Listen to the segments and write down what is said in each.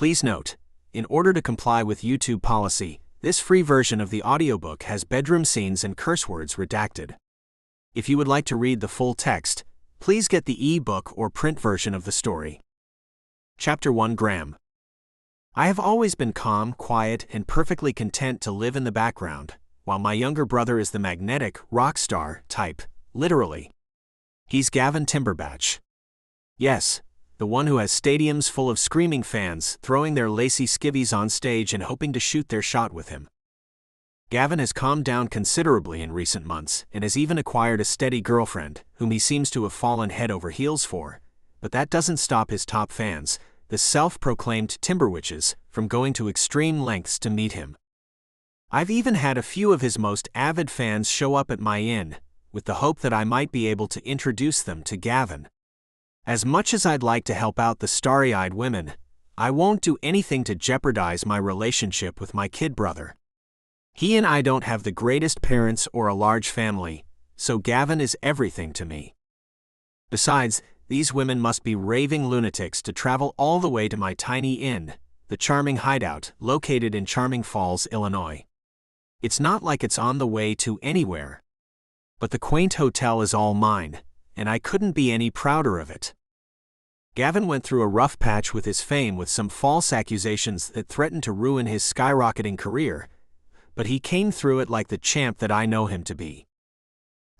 Please note, in order to comply with YouTube policy, this free version of the audiobook has bedroom scenes and curse words redacted. If you would like to read the full text, please get the e-book or print version of the story. Chapter 1. Graham. I have always been calm, quiet, and perfectly content to live in the background, while my younger brother is the magnetic, rock star type, literally. He's Gavin Timberbatch. Yes, the one who has stadiums full of screaming fans throwing their lacy skivvies on stage and hoping to shoot their shot with him. Gavin has calmed down considerably in recent months and has even acquired a steady girlfriend, whom he seems to have fallen head over heels for, but that doesn't stop his top fans, the self-proclaimed Timberwitches, from going to extreme lengths to meet him. I've even had a few of his most avid fans show up at my inn, with the hope that I might be able to introduce them to Gavin. As much as I'd like to help out the starry-eyed women, I won't do anything to jeopardize my relationship with my kid brother. He and I don't have the greatest parents or a large family, so Gavin is everything to me. Besides, these women must be raving lunatics to travel all the way to my tiny inn, the Charming Hideout, located in Charming Falls, Illinois. It's not like it's on the way to anywhere. But the quaint hotel is all mine, and I couldn't be any prouder of it. Gavin went through a rough patch with his fame with some false accusations that threatened to ruin his skyrocketing career, but he came through it like the champ that I know him to be.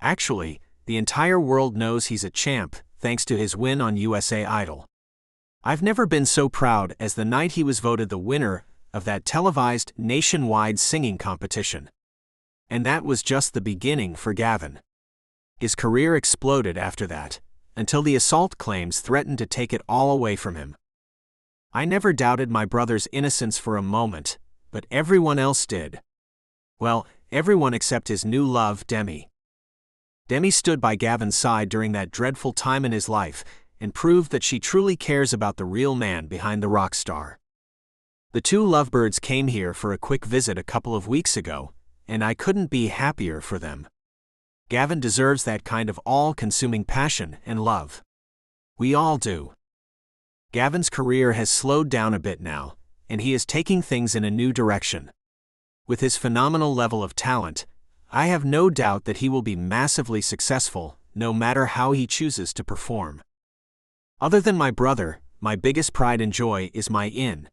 Actually, the entire world knows he's a champ, thanks to his win on USA Idol. I've never been so proud as the night he was voted the winner of that televised nationwide singing competition. And that was just the beginning for Gavin. His career exploded after that, until the assault claims threatened to take it all away from him. I never doubted my brother's innocence for a moment, but everyone else did. Well, everyone except his new love, Demi. Demi stood by Gavin's side during that dreadful time in his life and proved that she truly cares about the real man behind the rock star. The two lovebirds came here for a quick visit a couple of weeks ago, and I couldn't be happier for them. Gavin deserves that kind of all-consuming passion and love. We all do. Gavin's career has slowed down a bit now, and he is taking things in a new direction. With his phenomenal level of talent, I have no doubt that he will be massively successful, no matter how he chooses to perform. Other than my brother, my biggest pride and joy is my inn.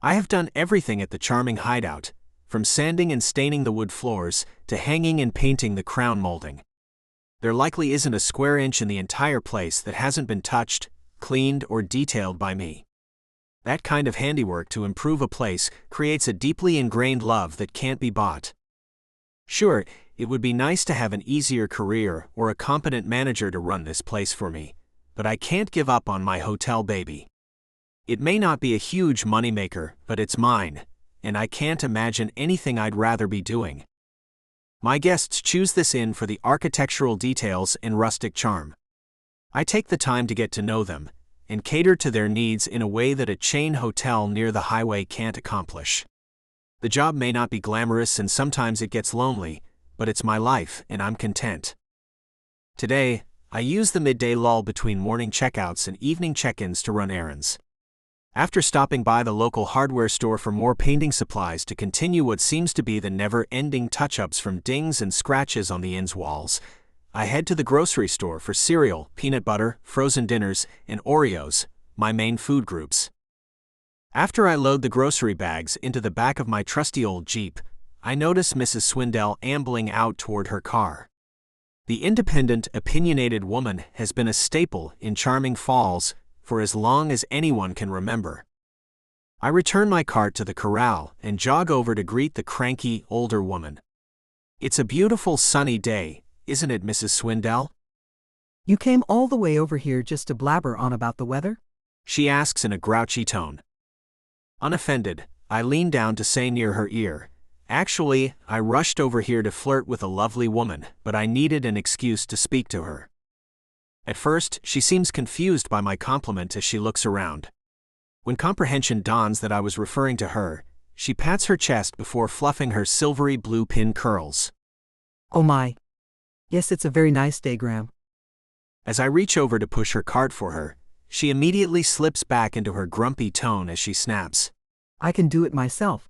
I have done everything at the Charming Hideout, from sanding and staining the wood floors to hanging and painting the crown molding. There likely isn't a square inch in the entire place that hasn't been touched, cleaned, or detailed by me. That kind of handiwork to improve a place creates a deeply ingrained love that can't be bought. Sure, it would be nice to have an easier career or a competent manager to run this place for me, but I can't give up on my hotel baby. It may not be a huge moneymaker, but it's mine, and I can't imagine anything I'd rather be doing. My guests choose this inn for the architectural details and rustic charm. I take the time to get to know them and cater to their needs in a way that a chain hotel near the highway can't accomplish. The job may not be glamorous and sometimes it gets lonely, but it's my life and I'm content. Today, I use the midday lull between morning checkouts and evening check-ins to run errands. After stopping by the local hardware store for more painting supplies to continue what seems to be the never-ending touch-ups from dings and scratches on the inn's walls, I head to the grocery store for cereal, peanut butter, frozen dinners, and Oreos, my main food groups. After I load the grocery bags into the back of my trusty old Jeep, I notice Mrs. Swindell ambling out toward her car. The independent, opinionated woman has been a staple in Charming Falls for as long as anyone can remember. I return my cart to the corral and jog over to greet the cranky, older woman. It's a beautiful sunny day, isn't it, Mrs. Swindell? You came all the way over here just to blabber on about the weather? She asks in a grouchy tone. Unoffended, I lean down to say near her ear, "Actually, I rushed over here to flirt with a lovely woman, but I needed an excuse to speak to her." At first, she seems confused by my compliment as she looks around. When comprehension dawns that I was referring to her, she pats her chest before fluffing her silvery blue pin curls. Oh my. Yes, it's a very nice day, Graham. As I reach over to push her cart for her, She immediately slips back into her grumpy tone as she snaps. I can do it myself.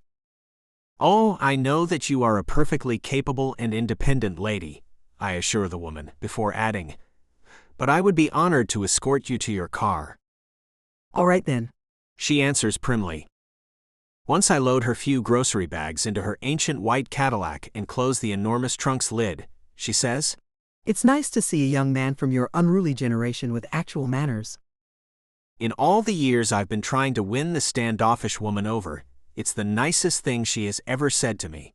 Oh, I know that you are a perfectly capable and independent lady, I assure the woman, before adding, but I would be honored to escort you to your car. All right then. She answers primly. Once I load her few grocery bags into her ancient white Cadillac and close the enormous trunk's lid, she says, It's nice to see a young man from your unruly generation with actual manners. In all the years I've been trying to win the standoffish woman over, it's the nicest thing she has ever said to me.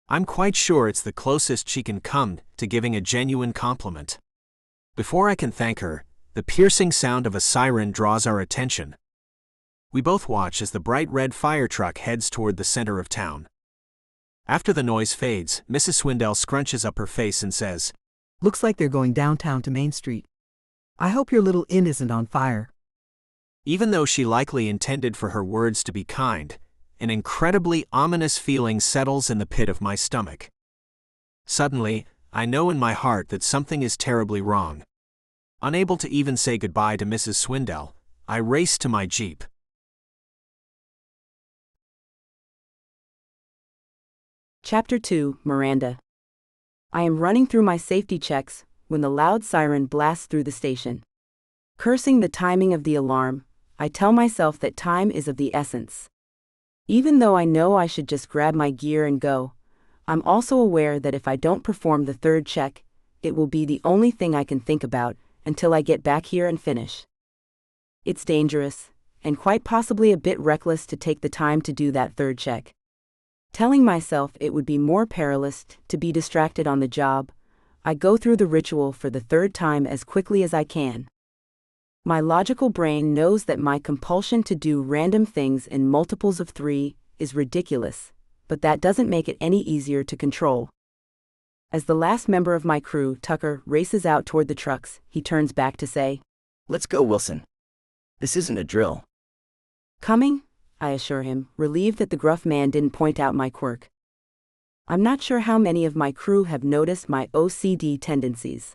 I'm quite sure it's the closest she can come to giving a genuine compliment. Before I can thank her, the piercing sound of a siren draws our attention. We both watch as the bright red fire truck heads toward the center of town. After the noise fades, Mrs. Swindell scrunches up her face and says, Looks like they're going downtown to Main Street. I hope your little inn isn't on fire. Even though she likely intended for her words to be kind, an incredibly ominous feeling settles in the pit of my stomach. Suddenly, I know in my heart that something is terribly wrong. Unable to even say goodbye to Mrs. Swindell, I race to my Jeep. Chapter 2, Miranda. I am running through my safety checks when the loud siren blasts through the station. Cursing the timing of the alarm, I tell myself that time is of the essence. Even though I know I should just grab my gear and go, I'm also aware that if I don't perform the third check, it will be the only thing I can think about until I get back here and finish. It's dangerous, and quite possibly a bit reckless to take the time to do that third check. Telling myself it would be more perilous to be distracted on the job, I go through the ritual for the third time as quickly as I can. My logical brain knows that my compulsion to do random things in multiples of 3 is ridiculous, but that doesn't make it any easier to control. As the last member of my crew, Tucker, races out toward the trucks, he turns back to say, Let's go, Wilson. This isn't a drill. Coming? I assure him, relieved that the gruff man didn't point out my quirk. I'm not sure how many of my crew have noticed my OCD tendencies.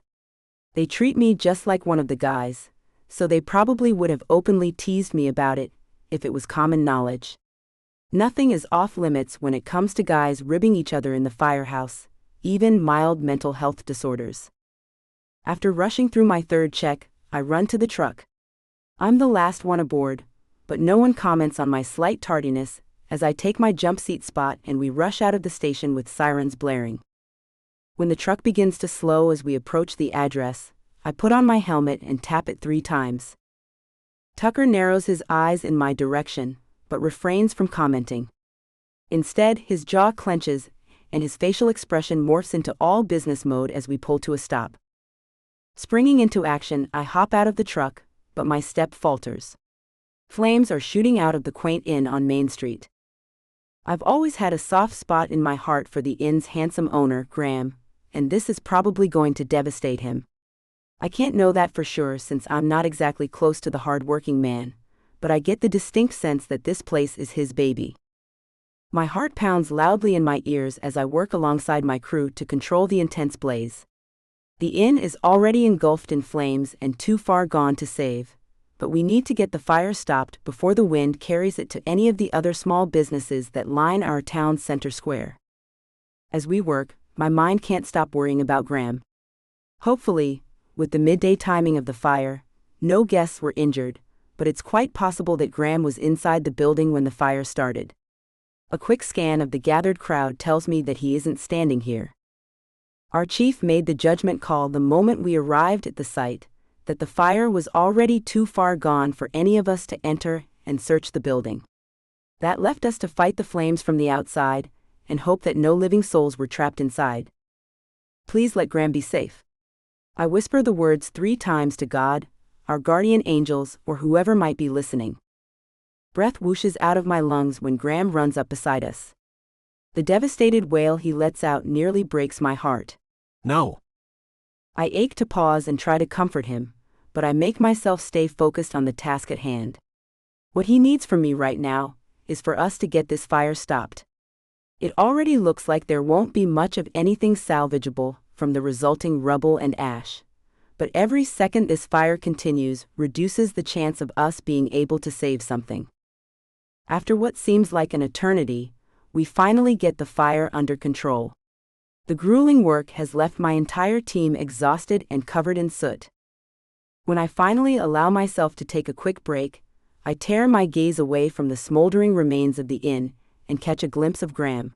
They treat me just like one of the guys, so they probably would have openly teased me about it, if it was common knowledge. Nothing is off limits when it comes to guys ribbing each other in the firehouse, even mild mental health disorders. After rushing through my third check, I run to the truck. I'm the last one aboard, but no one comments on my slight tardiness as I take my jump seat spot and we rush out of the station with sirens blaring. When the truck begins to slow as we approach the address, I put on my helmet and tap it 3 times. Tucker narrows his eyes in my direction, but refrains from commenting. Instead, his jaw clenches, and his facial expression morphs into all business mode as we pull to a stop. Springing into action, I hop out of the truck, but my step falters. Flames are shooting out of the quaint inn on Main Street. I've always had a soft spot in my heart for the inn's handsome owner, Graham, and this is probably going to devastate him. I can't know that for sure since I'm not exactly close to the hard-working man, but I get the distinct sense that this place is his baby. My heart pounds loudly in my ears as I work alongside my crew to control the intense blaze. The inn is already engulfed in flames and too far gone to save, but we need to get the fire stopped before the wind carries it to any of the other small businesses that line our town's center square. As we work, my mind can't stop worrying about Graham. Hopefully, with the midday timing of the fire, no guests were injured, but it's quite possible that Graham was inside the building when the fire started. A quick scan of the gathered crowd tells me that he isn't standing here. Our chief made the judgment call the moment we arrived at the site, that the fire was already too far gone for any of us to enter and search the building. That left us to fight the flames from the outside and hope that no living souls were trapped inside. Please let Graham be safe. I whisper the words 3 times to God, our guardian angels, or whoever might be listening. Breath whooshes out of my lungs when Graham runs up beside us. The devastated wail he lets out nearly breaks my heart. No. I ache to pause and try to comfort him, but I make myself stay focused on the task at hand. What he needs from me right now is for us to get this fire stopped. It already looks like there won't be much of anything salvageable from the resulting rubble and ash, but every second this fire continues reduces the chance of us being able to save something. After what seems like an eternity, we finally get the fire under control. The grueling work has left my entire team exhausted and covered in soot. When I finally allow myself to take a quick break, I tear my gaze away from the smoldering remains of the inn and catch a glimpse of Graham.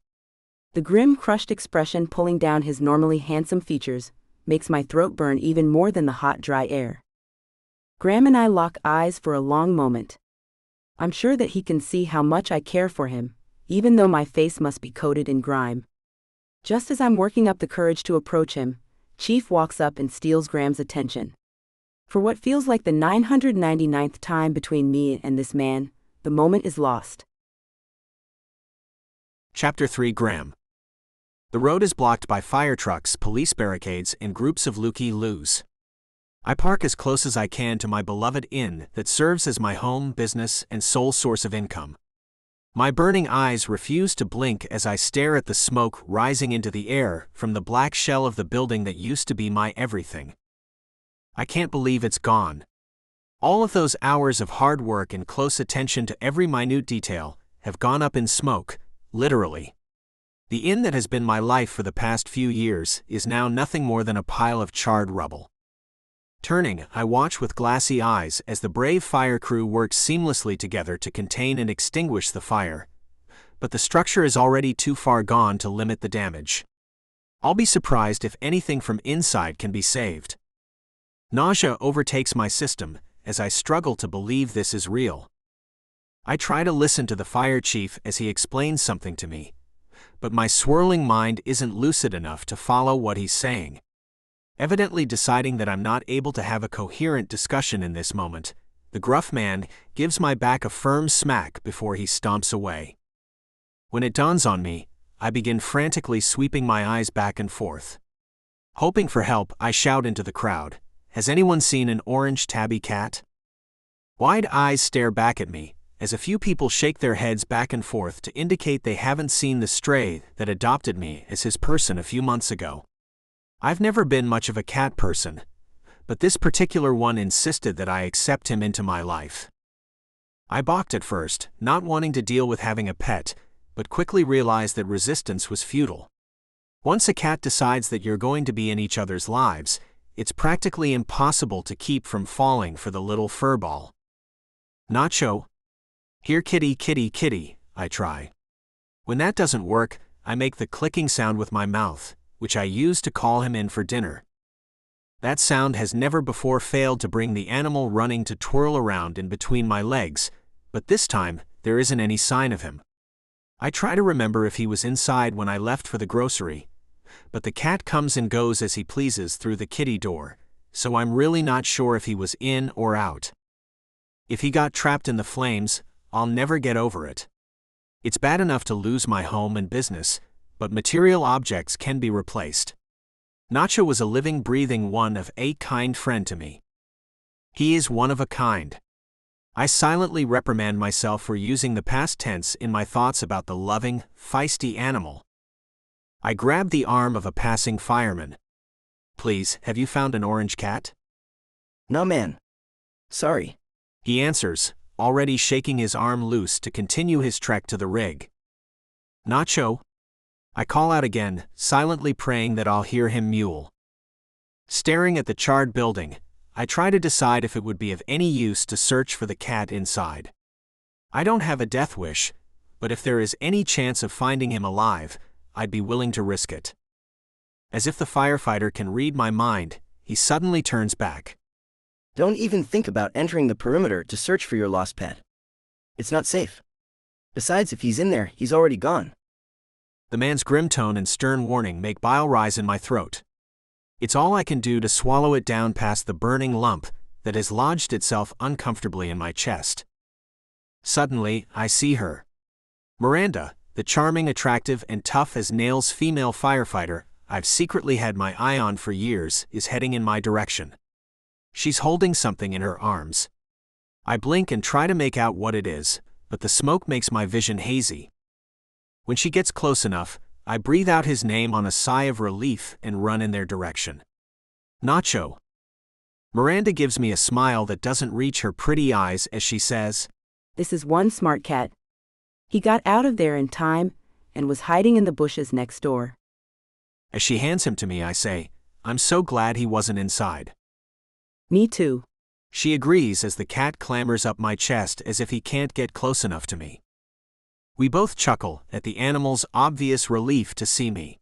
The grim, crushed expression pulling down his normally handsome features makes my throat burn even more than the hot, dry air. Graham and I lock eyes for a long moment. I'm sure that he can see how much I care for him, even though my face must be coated in grime. Just as I'm working up the courage to approach him, Chief walks up and steals Graham's attention. For what feels like the 999th time between me and this man, the moment is lost. Chapter 3 Graham. The road is blocked by fire trucks, police barricades, and groups of looky-loos. I park as close as I can to my beloved inn that serves as my home, business, and sole source of income. My burning eyes refuse to blink as I stare at the smoke rising into the air from the black shell of the building that used to be my everything. I can't believe it's gone. All of those hours of hard work and close attention to every minute detail have gone up in smoke, literally. The inn that has been my life for the past few years is now nothing more than a pile of charred rubble. Turning, I watch with glassy eyes as the brave fire crew works seamlessly together to contain and extinguish the fire. But the structure is already too far gone to limit the damage. I'll be surprised if anything from inside can be saved. Nausea overtakes my system as I struggle to believe this is real. I try to listen to the fire chief as he explains something to me, but my swirling mind isn't lucid enough to follow what he's saying. Evidently deciding that I'm not able to have a coherent discussion in this moment, the gruff man gives my back a firm smack before he stomps away. When it dawns on me, I begin frantically sweeping my eyes back and forth. Hoping for help, I shout into the crowd, "Has anyone seen an orange tabby cat?" Wide eyes stare back at me, as a few people shake their heads back and forth to indicate they haven't seen the stray that adopted me as his person a few months ago. I've never been much of a cat person, but this particular one insisted that I accept him into my life. I balked at first, not wanting to deal with having a pet, but quickly realized that resistance was futile. Once a cat decides that you're going to be in each other's lives, it's practically impossible to keep from falling for the little furball. "Nacho? Here kitty, kitty, kitty," I try. When that doesn't work, I make the clicking sound with my mouth, which I use to call him in for dinner. That sound has never before failed to bring the animal running to twirl around in between my legs, but this time, there isn't any sign of him. I try to remember if he was inside when I left for the grocery, but the cat comes and goes as he pleases through the kitty door, so I'm really not sure if he was in or out. If he got trapped in the flames, I'll never get over it. It's bad enough to lose my home and business, but material objects can be replaced. Nacho was a living, breathing one of a kind friend to me. He is one of a kind. I silently reprimand myself for using the past tense in my thoughts about the loving, feisty animal. I grab the arm of a passing fireman. "Please, have you found an orange cat?" No, man. Sorry. He answers, already shaking his arm loose to continue his trek to the rig. "Nacho?" I call out again, silently praying that I'll hear him mewl. Staring at the charred building, I try to decide if it would be of any use to search for the cat inside. I don't have a death wish, but if there is any chance of finding him alive, I'd be willing to risk it. As if the firefighter can read my mind, he suddenly turns back. Don't even think about entering the perimeter to search for your lost pet. It's not safe. Besides, if he's in there, he's already gone. The man's grim tone and stern warning make bile rise in my throat. It's all I can do to swallow it down past the burning lump that has lodged itself uncomfortably in my chest. Suddenly, I see her. Miranda, the charming, attractive, and tough as nails female firefighter I've secretly had my eye on for years, is heading in my direction. She's holding something in her arms. I blink and try to make out what it is, but the smoke makes my vision hazy. When she gets close enough, I breathe out his name on a sigh of relief and run in their direction. "Nacho." Miranda gives me a smile that doesn't reach her pretty eyes as she says, This is one smart cat. He got out of there in time and was hiding in the bushes next door. As she hands him to me, I say, I'm so glad he wasn't inside. Me too. She agrees as the cat clambers up my chest as if he can't get close enough to me. We both chuckle at the animal's obvious relief to see me.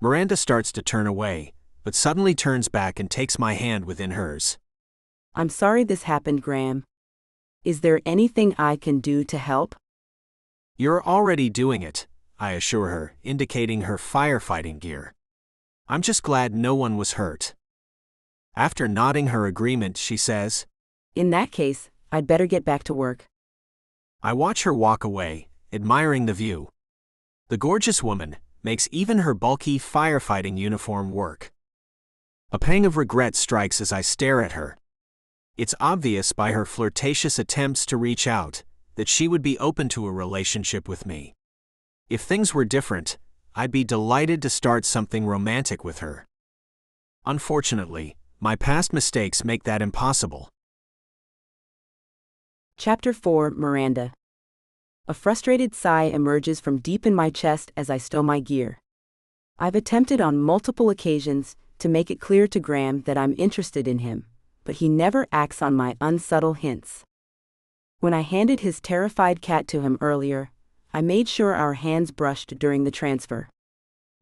Miranda starts to turn away, but suddenly turns back and takes my hand within hers. I'm sorry this happened, Graham. Is there anything I can do to help? You're already doing it, I assure her, indicating her firefighting gear. I'm just glad no one was hurt. After nodding her agreement, she says, In that case, I'd better get back to work. I watch her walk away, admiring the view. The gorgeous woman makes even her bulky firefighting uniform work. A pang of regret strikes as I stare at her. It's obvious by her flirtatious attempts to reach out that she would be open to a relationship with me. If things were different, I'd be delighted to start something romantic with her. Unfortunately, my past mistakes make that impossible. Chapter 4, Miranda. A frustrated sigh emerges from deep in my chest as I stow my gear. I've attempted on multiple occasions to make it clear to Graham that I'm interested in him, but he never acts on my unsubtle hints. When I handed his terrified cat to him earlier, I made sure our hands brushed during the transfer.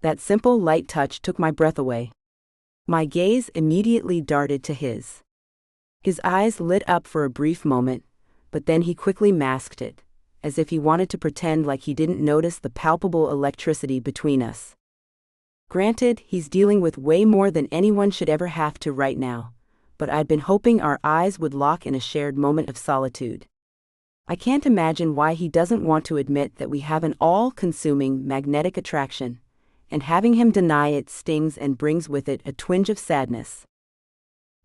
That simple, light touch took my breath away. My gaze immediately darted to his. His eyes lit up for a brief moment, but then he quickly masked it, as if he wanted to pretend like he didn't notice the palpable electricity between us. Granted, he's dealing with way more than anyone should ever have to right now, but I'd been hoping our eyes would lock in a shared moment of solitude. I can't imagine why he doesn't want to admit that we have an all-consuming magnetic attraction, and having him deny it stings and brings with it a twinge of sadness.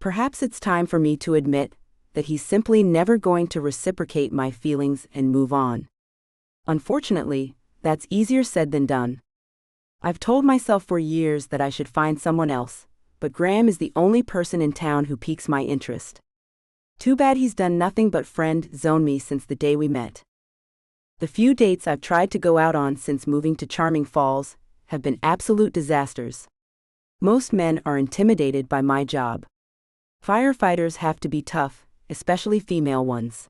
Perhaps it's time for me to admit that he's simply never going to reciprocate my feelings and move on. Unfortunately, that's easier said than done. I've told myself for years that I should find someone else, but Graham is the only person in town who piques my interest. Too bad he's done nothing but friend zone me since the day we met. The few dates I've tried to go out on since moving to Charming Falls have been absolute disasters. Most men are intimidated by my job. Firefighters have to be tough, especially female ones.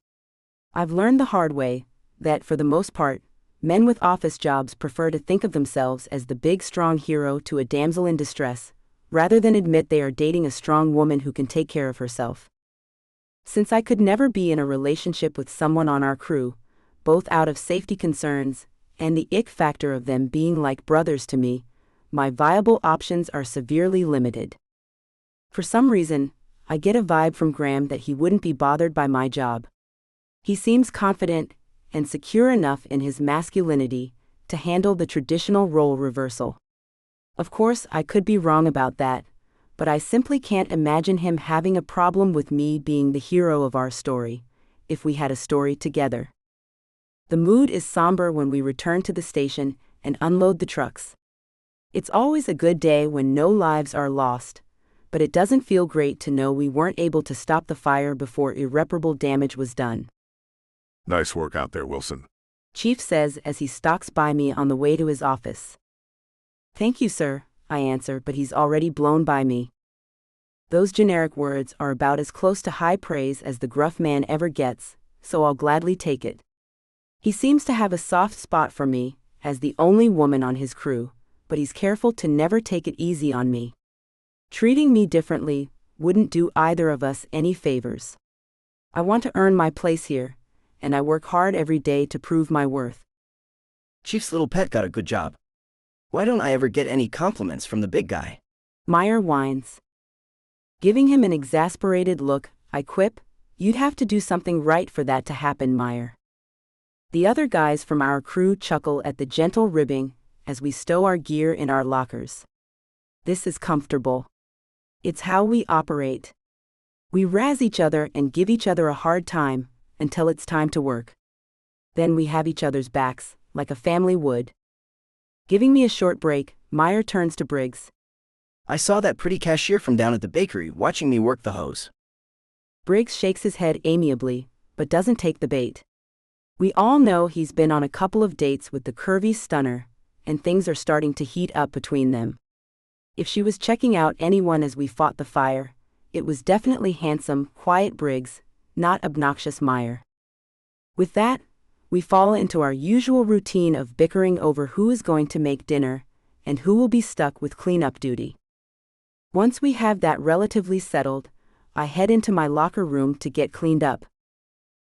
I've learned the hard way that, for the most part, men with office jobs prefer to think of themselves as the big strong hero to a damsel in distress, rather than admit they are dating a strong woman who can take care of herself. Since I could never be in a relationship with someone on our crew, both out of safety concerns and the ick factor of them being like brothers to me, my viable options are severely limited. For some reason, I get a vibe from Graham that he wouldn't be bothered by my job. He seems confident and secure enough in his masculinity to handle the traditional role reversal. Of course, I could be wrong about that, but I simply can't imagine him having a problem with me being the hero of our story, if we had a story together. The mood is somber when we return to the station and unload the trucks. It's always a good day when no lives are lost, but it doesn't feel great to know we weren't able to stop the fire before irreparable damage was done. Nice work out there, Wilson. Chief says as he stalks by me on the way to his office. Thank you, sir, I answer, but he's already blown by me. Those generic words are about as close to high praise as the gruff man ever gets, so I'll gladly take it. He seems to have a soft spot for me, as the only woman on his crew, but he's careful to never take it easy on me. Treating me differently wouldn't do either of us any favors. I want to earn my place here, and I work hard every day to prove my worth. Chief's little pet got a good job. Why don't I ever get any compliments from the big guy? Meyer whines. Giving him an exasperated look, I quip, You'd have to do something right for that to happen, Meyer. The other guys from our crew chuckle at the gentle ribbing as we stow our gear in our lockers. This is comfortable. It's how we operate. We razz each other and give each other a hard time until it's time to work. Then we have each other's backs, like a family would. Giving me a short break, Meyer turns to Briggs. I saw that pretty cashier from down at the bakery watching me work the hose. Briggs shakes his head amiably, but doesn't take the bait. We all know he's been on a couple of dates with the curvy stunner, and things are starting to heat up between them. If she was checking out anyone as we fought the fire, it was definitely handsome, quiet Briggs, not obnoxious Meyer. With that, we fall into our usual routine of bickering over who is going to make dinner and who will be stuck with cleanup duty. Once we have that relatively settled, I head into my locker room to get cleaned up.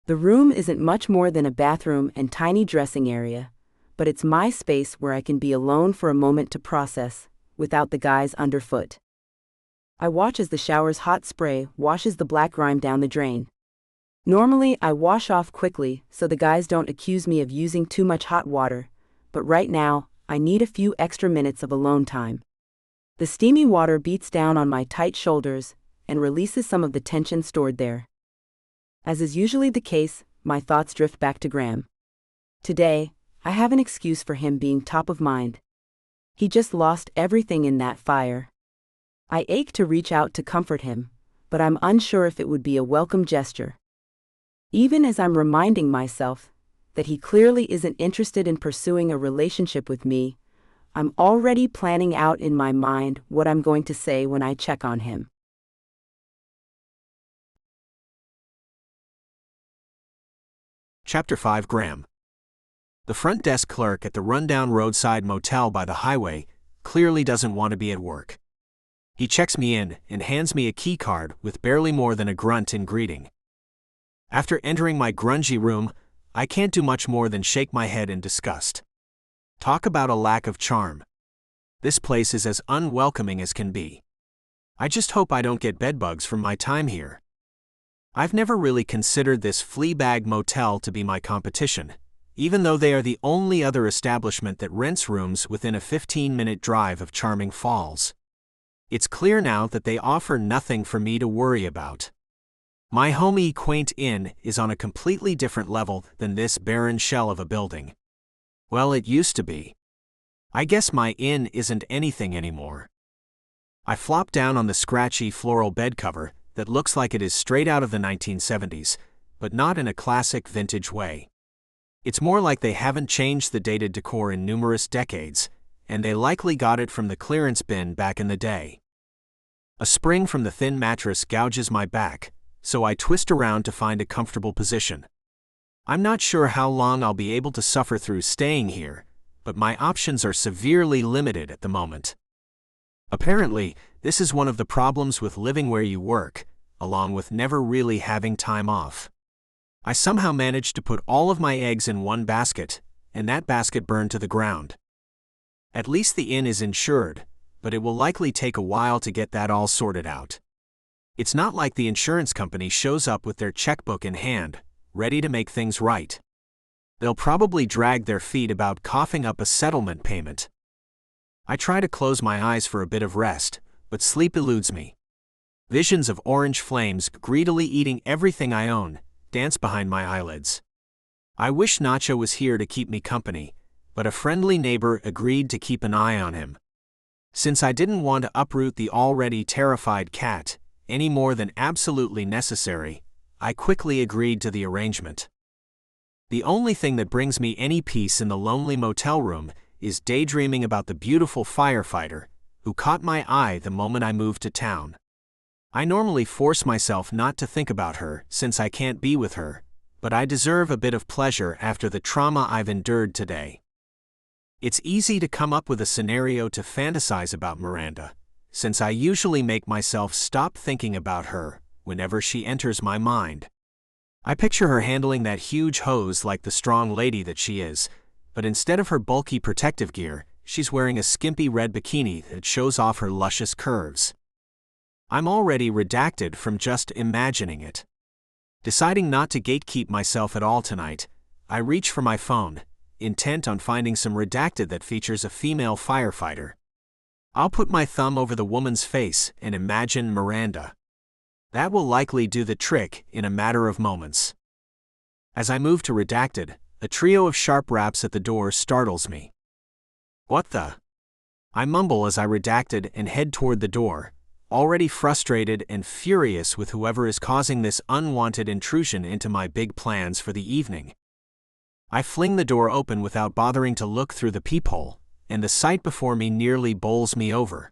The room isn't much more than a bathroom and tiny dressing area, but it's my space where I can be alone for a moment to process, without the guys underfoot. I watch as the shower's hot spray washes the black grime down the drain. Normally, I wash off quickly so the guys don't accuse me of using too much hot water, but right now, I need a few extra minutes of alone time. The steamy water beats down on my tight shoulders and releases some of the tension stored there. As is usually the case, my thoughts drift back to Graham. Today, I have an excuse for him being top of mind. He just lost everything in that fire. I ache to reach out to comfort him, but I'm unsure if it would be a welcome gesture. Even as I'm reminding myself that he clearly isn't interested in pursuing a relationship with me, I'm already planning out in my mind what I'm going to say when I check on him. Chapter 5 Graham. The front desk clerk at the rundown roadside motel by the highway clearly doesn't want to be at work. He checks me in and hands me a key card with barely more than a grunt in greeting. After entering my grungy room, I can't do much more than shake my head in disgust. Talk about a lack of charm. This place is as unwelcoming as can be. I just hope I don't get bedbugs from my time here. I've never really considered this Fleabag motel to be my competition, even though they are the only other establishment that rents rooms within a 15-minute drive of Charming Falls. It's clear now that they offer nothing for me to worry about. My homey quaint inn is on a completely different level than this barren shell of a building. Well, it used to be. I guess my inn isn't anything anymore. I flop down on the scratchy floral bed cover that looks like it is straight out of the 1970s, but not in a classic vintage way. It's more like they haven't changed the dated decor in numerous decades, and they likely got it from the clearance bin back in the day. A spring from the thin mattress gouges my back, so I twist around to find a comfortable position. I'm not sure how long I'll be able to suffer through staying here, but my options are severely limited at the moment. Apparently, this is one of the problems with living where you work, along with never really having time off. I somehow managed to put all of my eggs in one basket, and that basket burned to the ground. At least the inn is insured, but it will likely take a while to get that all sorted out. It's not like the insurance company shows up with their checkbook in hand, ready to make things right. They'll probably drag their feet about coughing up a settlement payment. I try to close my eyes for a bit of rest, but sleep eludes me. Visions of orange flames greedily eating everything I own dance behind my eyelids. I wish Nacho was here to keep me company, but a friendly neighbor agreed to keep an eye on him. Since I didn't want to uproot the already terrified cat any more than absolutely necessary, I quickly agreed to the arrangement. The only thing that brings me any peace in the lonely motel room is daydreaming about the beautiful firefighter who caught my eye the moment I moved to town. I normally force myself not to think about her since I can't be with her, but I deserve a bit of pleasure after the trauma I've endured today. It's easy to come up with a scenario to fantasize about Miranda, since I usually make myself stop thinking about her whenever she enters my mind. I picture her handling that huge hose like the strong lady that she is, but instead of her bulky protective gear, she's wearing a skimpy red bikini that shows off her luscious curves. I'm already redacted from just imagining it. Deciding not to gatekeep myself at all tonight, I reach for my phone, intent on finding some redacted that features a female firefighter. I'll put my thumb over the woman's face and imagine Miranda. That will likely do the trick in a matter of moments. As I move to redacted, a trio of sharp raps at the door startles me. What the? I mumble as I redacted and head toward the door, already frustrated and furious with whoever is causing this unwanted intrusion into my big plans for the evening. I fling the door open without bothering to look through the peephole, and the sight before me nearly bowls me over.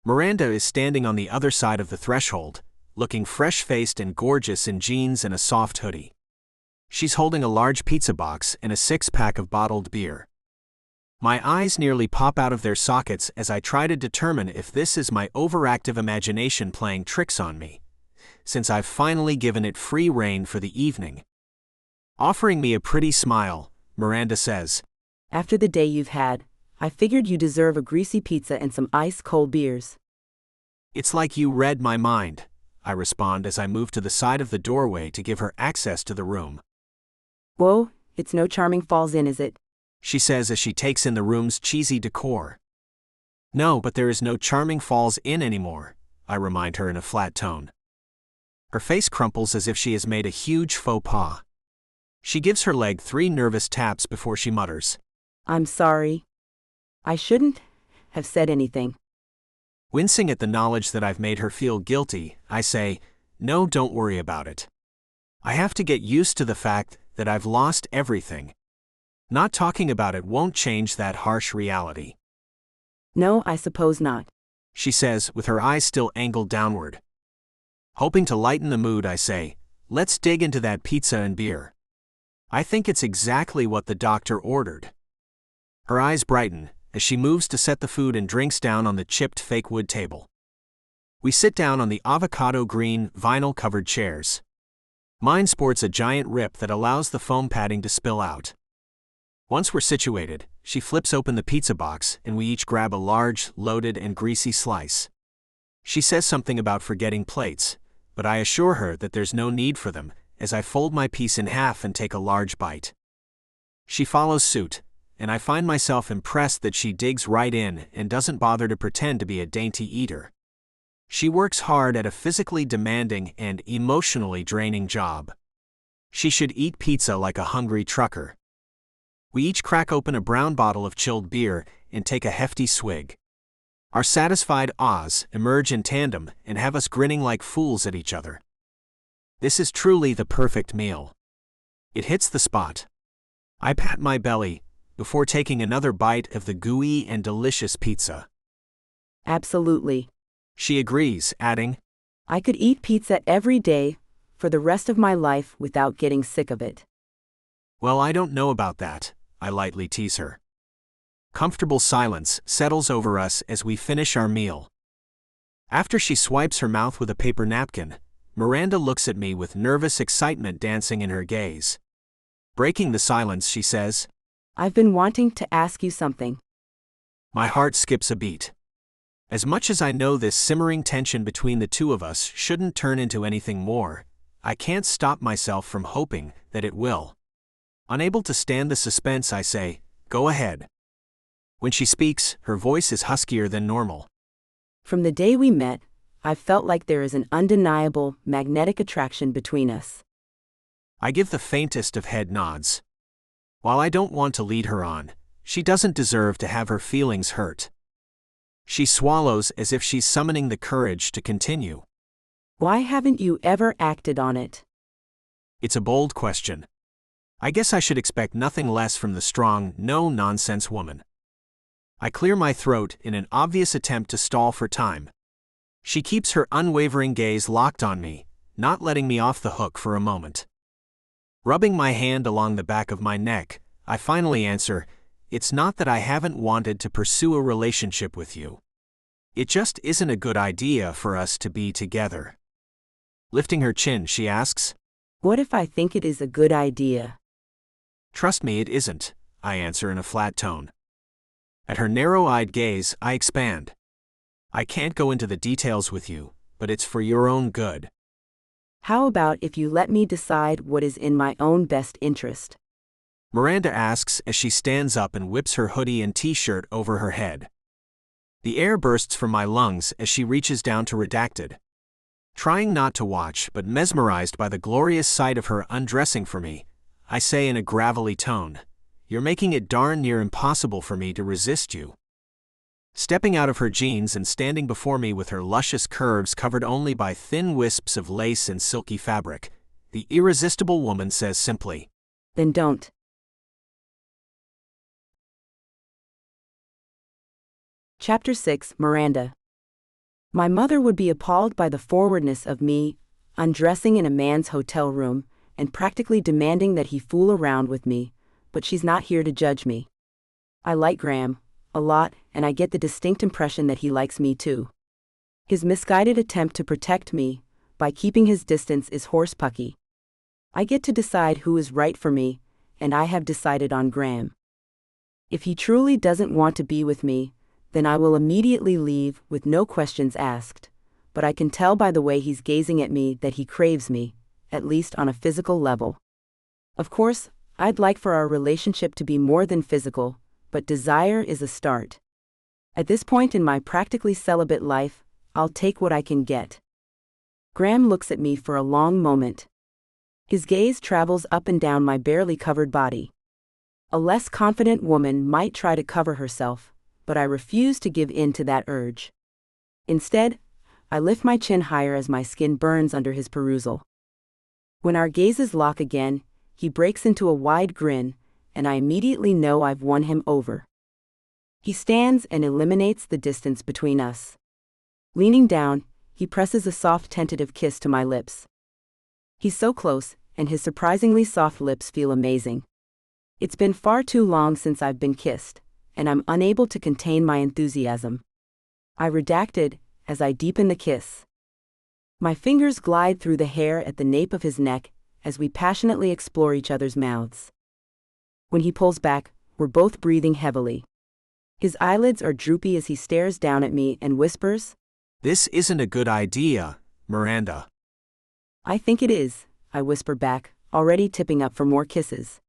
Miranda is standing on the other side of the threshold, looking fresh-faced and gorgeous in jeans and a soft hoodie. She's holding a large pizza box and a 6-pack of bottled beer. My eyes nearly pop out of their sockets as I try to determine if this is my overactive imagination playing tricks on me, since I've finally given it free rein for the evening. Offering me a pretty smile, Miranda says, After the day you've had, I figured you deserve a greasy pizza and some ice-cold beers. "It's like you read my mind," I respond as I move to the side of the doorway to give her access to the room. Whoa, it's no Charming Falls Inn, is it? She says as she takes in the room's cheesy decor. "No, but there is no Charming Falls Inn anymore," I remind her in a flat tone. Her face crumples as if she has made a huge faux pas. She gives her leg 3 nervous taps before she mutters, I'm sorry. I shouldn't have said anything. Wincing at the knowledge that I've made her feel guilty, I say, "No, don't worry about it. I have to get used to the fact that I've lost everything. Not talking about it won't change that harsh reality." No, I suppose not. She says, with her eyes still angled downward. Hoping to lighten the mood, I say, "Let's dig into that pizza and beer. I think it's exactly what the doctor ordered." Her eyes brighten as she moves to set the food and drinks down on the chipped fake wood table. We sit down on the avocado green, vinyl-covered chairs. Mine sports a giant rip that allows the foam padding to spill out. Once we're situated, she flips open the pizza box and we each grab a large, loaded and greasy slice. She says something about forgetting plates, but I assure her that there's no need for them as I fold my piece in half and take a large bite. She follows suit, and I find myself impressed that she digs right in and doesn't bother to pretend to be a dainty eater. She works hard at a physically demanding and emotionally draining job. She should eat pizza like a hungry trucker. We each crack open a brown bottle of chilled beer and take a hefty swig. Our satisfied ahs emerge in tandem and have us grinning like fools at each other. This is truly the perfect meal. It hits the spot. I pat my belly before taking another bite of the gooey and delicious pizza. Absolutely. She agrees, adding, I could eat pizza every day for the rest of my life without getting sick of it. "Well, I don't know about that," I lightly tease her. Comfortable silence settles over us as we finish our meal. After she swipes her mouth with a paper napkin, Miranda looks at me with nervous excitement dancing in her gaze. Breaking the silence, she says, I've been wanting to ask you something. My heart skips a beat. As much as I know this simmering tension between the two of us shouldn't turn into anything more, I can't stop myself from hoping that it will. Unable to stand the suspense, I say, "Go ahead." When she speaks, her voice is huskier than normal. From the day we met, I've felt like there is an undeniable, magnetic attraction between us. I give the faintest of head nods. While I don't want to lead her on, she doesn't deserve to have her feelings hurt. She swallows as if she's summoning the courage to continue. Why haven't you ever acted on it? It's a bold question. I guess I should expect nothing less from the strong, no-nonsense woman. I clear my throat in an obvious attempt to stall for time. She keeps her unwavering gaze locked on me, not letting me off the hook for a moment. Rubbing my hand along the back of my neck, I finally answer, "It's not that I haven't wanted to pursue a relationship with you. It just isn't a good idea for us to be together." Lifting her chin, she asks, What if I think it is a good idea? "Trust me, it isn't," I answer in a flat tone. At her narrow-eyed gaze, I expand. "I can't go into the details with you, but it's for your own good." How about if you let me decide what is in my own best interest? Miranda asks as she stands up and whips her hoodie and t-shirt over her head. The air bursts from my lungs as she reaches down to redacted. Trying not to watch but mesmerized by the glorious sight of her undressing for me, I say in a gravelly tone, "You're making it darn near impossible for me to resist you." Stepping out of her jeans and standing before me with her luscious curves covered only by thin wisps of lace and silky fabric, the irresistible woman says simply, Then don't. Chapter 6, Miranda. My mother would be appalled by the forwardness of me, undressing in a man's hotel room, and practically demanding that he fool around with me, but she's not here to judge me. I like Graham a lot, and I get the distinct impression that he likes me too. His misguided attempt to protect me, by keeping his distance, is horsepucky. I get to decide who is right for me, and I have decided on Graham. If he truly doesn't want to be with me, then I will immediately leave with no questions asked, but I can tell by the way he's gazing at me that he craves me, at least on a physical level. Of course, I'd like for our relationship to be more than physical, but desire is a start. At this point in my practically celibate life, I'll take what I can get. Graham looks at me for a long moment. His gaze travels up and down my barely covered body. A less confident woman might try to cover herself, but I refuse to give in to that urge. Instead, I lift my chin higher as my skin burns under his perusal. When our gazes lock again, he breaks into a wide grin, and I immediately know I've won him over. He stands and eliminates the distance between us. Leaning down, he presses a soft tentative kiss to my lips. He's so close, and his surprisingly soft lips feel amazing. It's been far too long since I've been kissed, and I'm unable to contain my enthusiasm. I redacted, as I deepen the kiss. My fingers glide through the hair at the nape of his neck, as we passionately explore each other's mouths. When he pulls back, we're both breathing heavily. His eyelids are droopy as he stares down at me and whispers, "This isn't a good idea, Miranda." "I think it is," I whisper back, already tipping up for more kisses.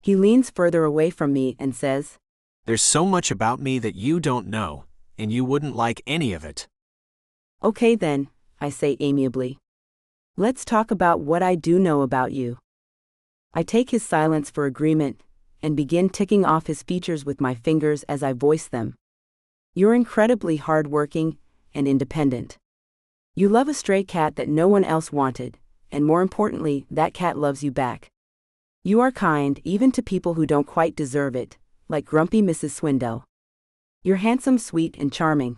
He leans further away from me and says, "There's so much about me that you don't know, and you wouldn't like any of it." "Okay then," I say amiably. "Let's talk about what I do know about you." I take his silence for agreement, and begin ticking off his features with my fingers as I voice them. "You're incredibly hardworking and independent. You love a stray cat that no one else wanted, and more importantly, that cat loves you back. You are kind even to people who don't quite deserve it, like grumpy Mrs. Swindell. You're handsome, sweet, and charming."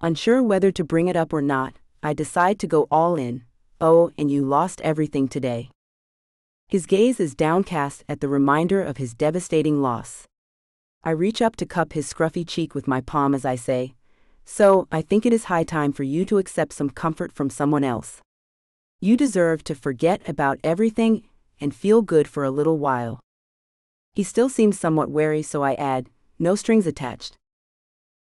Unsure whether to bring it up or not, I decide to go all in. "Oh, and you lost everything today." His gaze is downcast at the reminder of his devastating loss. I reach up to cup his scruffy cheek with my palm as I say, "So, I think it is high time for you to accept some comfort from someone else. You deserve to forget about everything and feel good for a little while." He still seems somewhat wary, so I add, "No strings attached."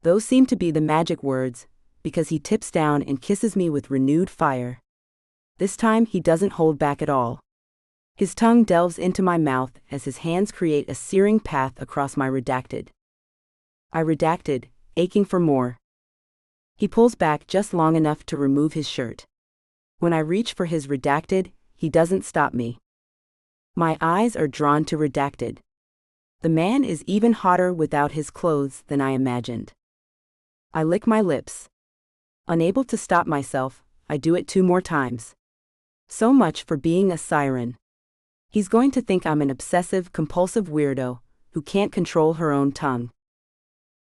Those seem to be the magic words, because he tips down and kisses me with renewed fire. This time he doesn't hold back at all. His tongue delves into my mouth as his hands create a searing path across my redacted. I redacted, aching for more. He pulls back just long enough to remove his shirt. When I reach for his redacted, he doesn't stop me. My eyes are drawn to redacted. The man is even hotter without his clothes than I imagined. I lick my lips. Unable to stop myself, I do it 2 more times. So much for being a siren. He's going to think I'm an obsessive, compulsive weirdo who can't control her own tongue.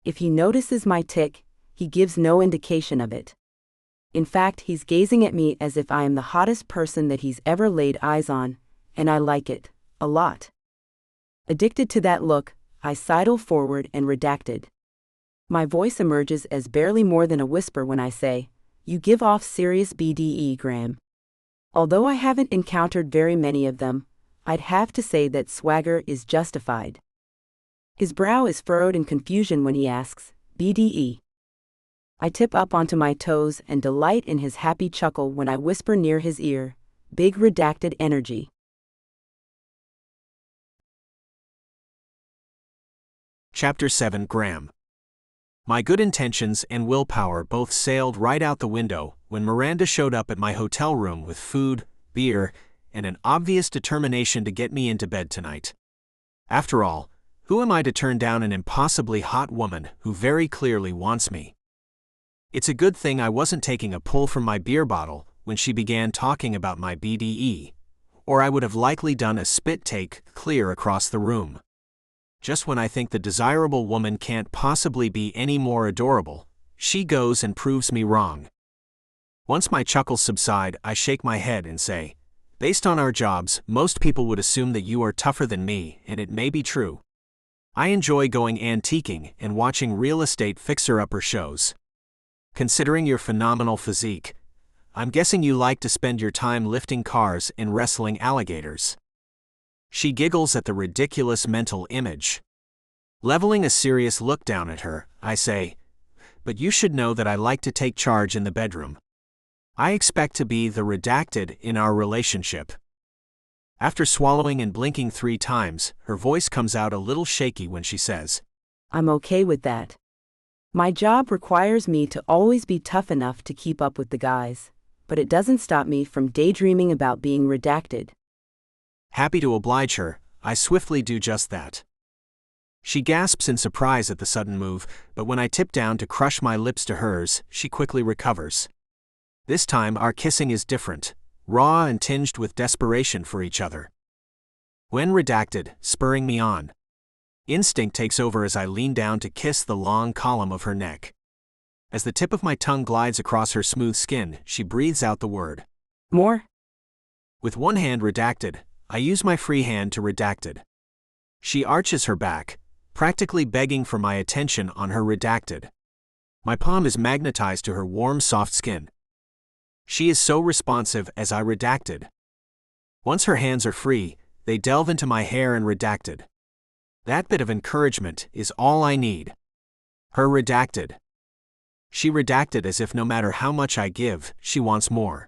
If he notices my tick, he gives no indication of it. In fact, he's gazing at me as if I am the hottest person that he's ever laid eyes on, and I like it, a lot. Addicted to that look, I sidle forward and redacted. My voice emerges as barely more than a whisper when I say, "You give off serious BDE, Graham." Although I haven't encountered very many of them, I'd have to say that swagger is justified. His brow is furrowed in confusion when he asks, "BDE?" I tip up onto my toes and delight in his happy chuckle when I whisper near his ear, "Big redacted energy." Chapter 7, Graham. My good intentions and willpower both sailed right out the window when Miranda showed up at my hotel room with food, beer, and an obvious determination to get me into bed tonight. After all, Who am I to turn down an impossibly hot woman who very clearly wants me? It's a good thing I wasn't taking a pull from my beer bottle when she began talking about my BDE, or I would have likely done a spit take clear across the room. Just when I think the desirable woman can't possibly be any more adorable, she goes and proves me wrong. Once my chuckles subside, I shake my head and say, based on our jobs, most people would assume that you are tougher than me, and it may be true. I enjoy going antiquing and watching real estate fixer-upper shows. Considering your phenomenal physique, I'm guessing you like to spend your time lifting cars and wrestling alligators. She giggles at the ridiculous mental image. Leveling a serious look down at her, I say, but you should know that I like to take charge in the bedroom. I expect to be the redacted in our relationship. After swallowing and blinking 3 times, her voice comes out a little shaky when she says, I'm okay with that. My job requires me to always be tough enough to keep up with the guys, but it doesn't stop me from daydreaming about being redacted. Happy to oblige her, I swiftly do just that. She gasps in surprise at the sudden move, but when I tip down to crush my lips to hers, she quickly recovers. This time our kissing is different, raw and tinged with desperation for each other. When redacted, spurring me on. Instinct takes over as I lean down to kiss the long column of her neck. As the tip of my tongue glides across her smooth skin, she breathes out the word. More? With one hand redacted, I use my free hand to redacted. She arches her back, practically begging for my attention on her redacted. My palm is magnetized to her warm, soft skin. She is so responsive as I redacted. Once her hands are free, they delve into my hair and redacted. That bit of encouragement is all I need. Her redacted. She redacted as if no matter how much I give, she wants more.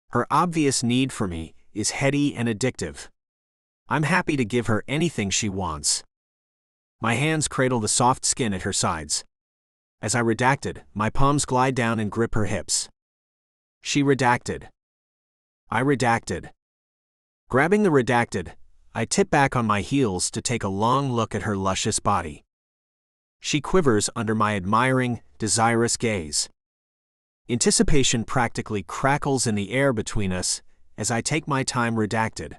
Her obvious need for me is heady and addictive. I'm happy to give her anything she wants. My hands cradle the soft skin at her sides. As I redacted, my palms glide down and grip her hips. She redacted. I redacted. Grabbing the redacted, I tip back on my heels to take a long look at her luscious body. She quivers under my admiring, desirous gaze. Anticipation practically crackles in the air between us as I take my time redacted.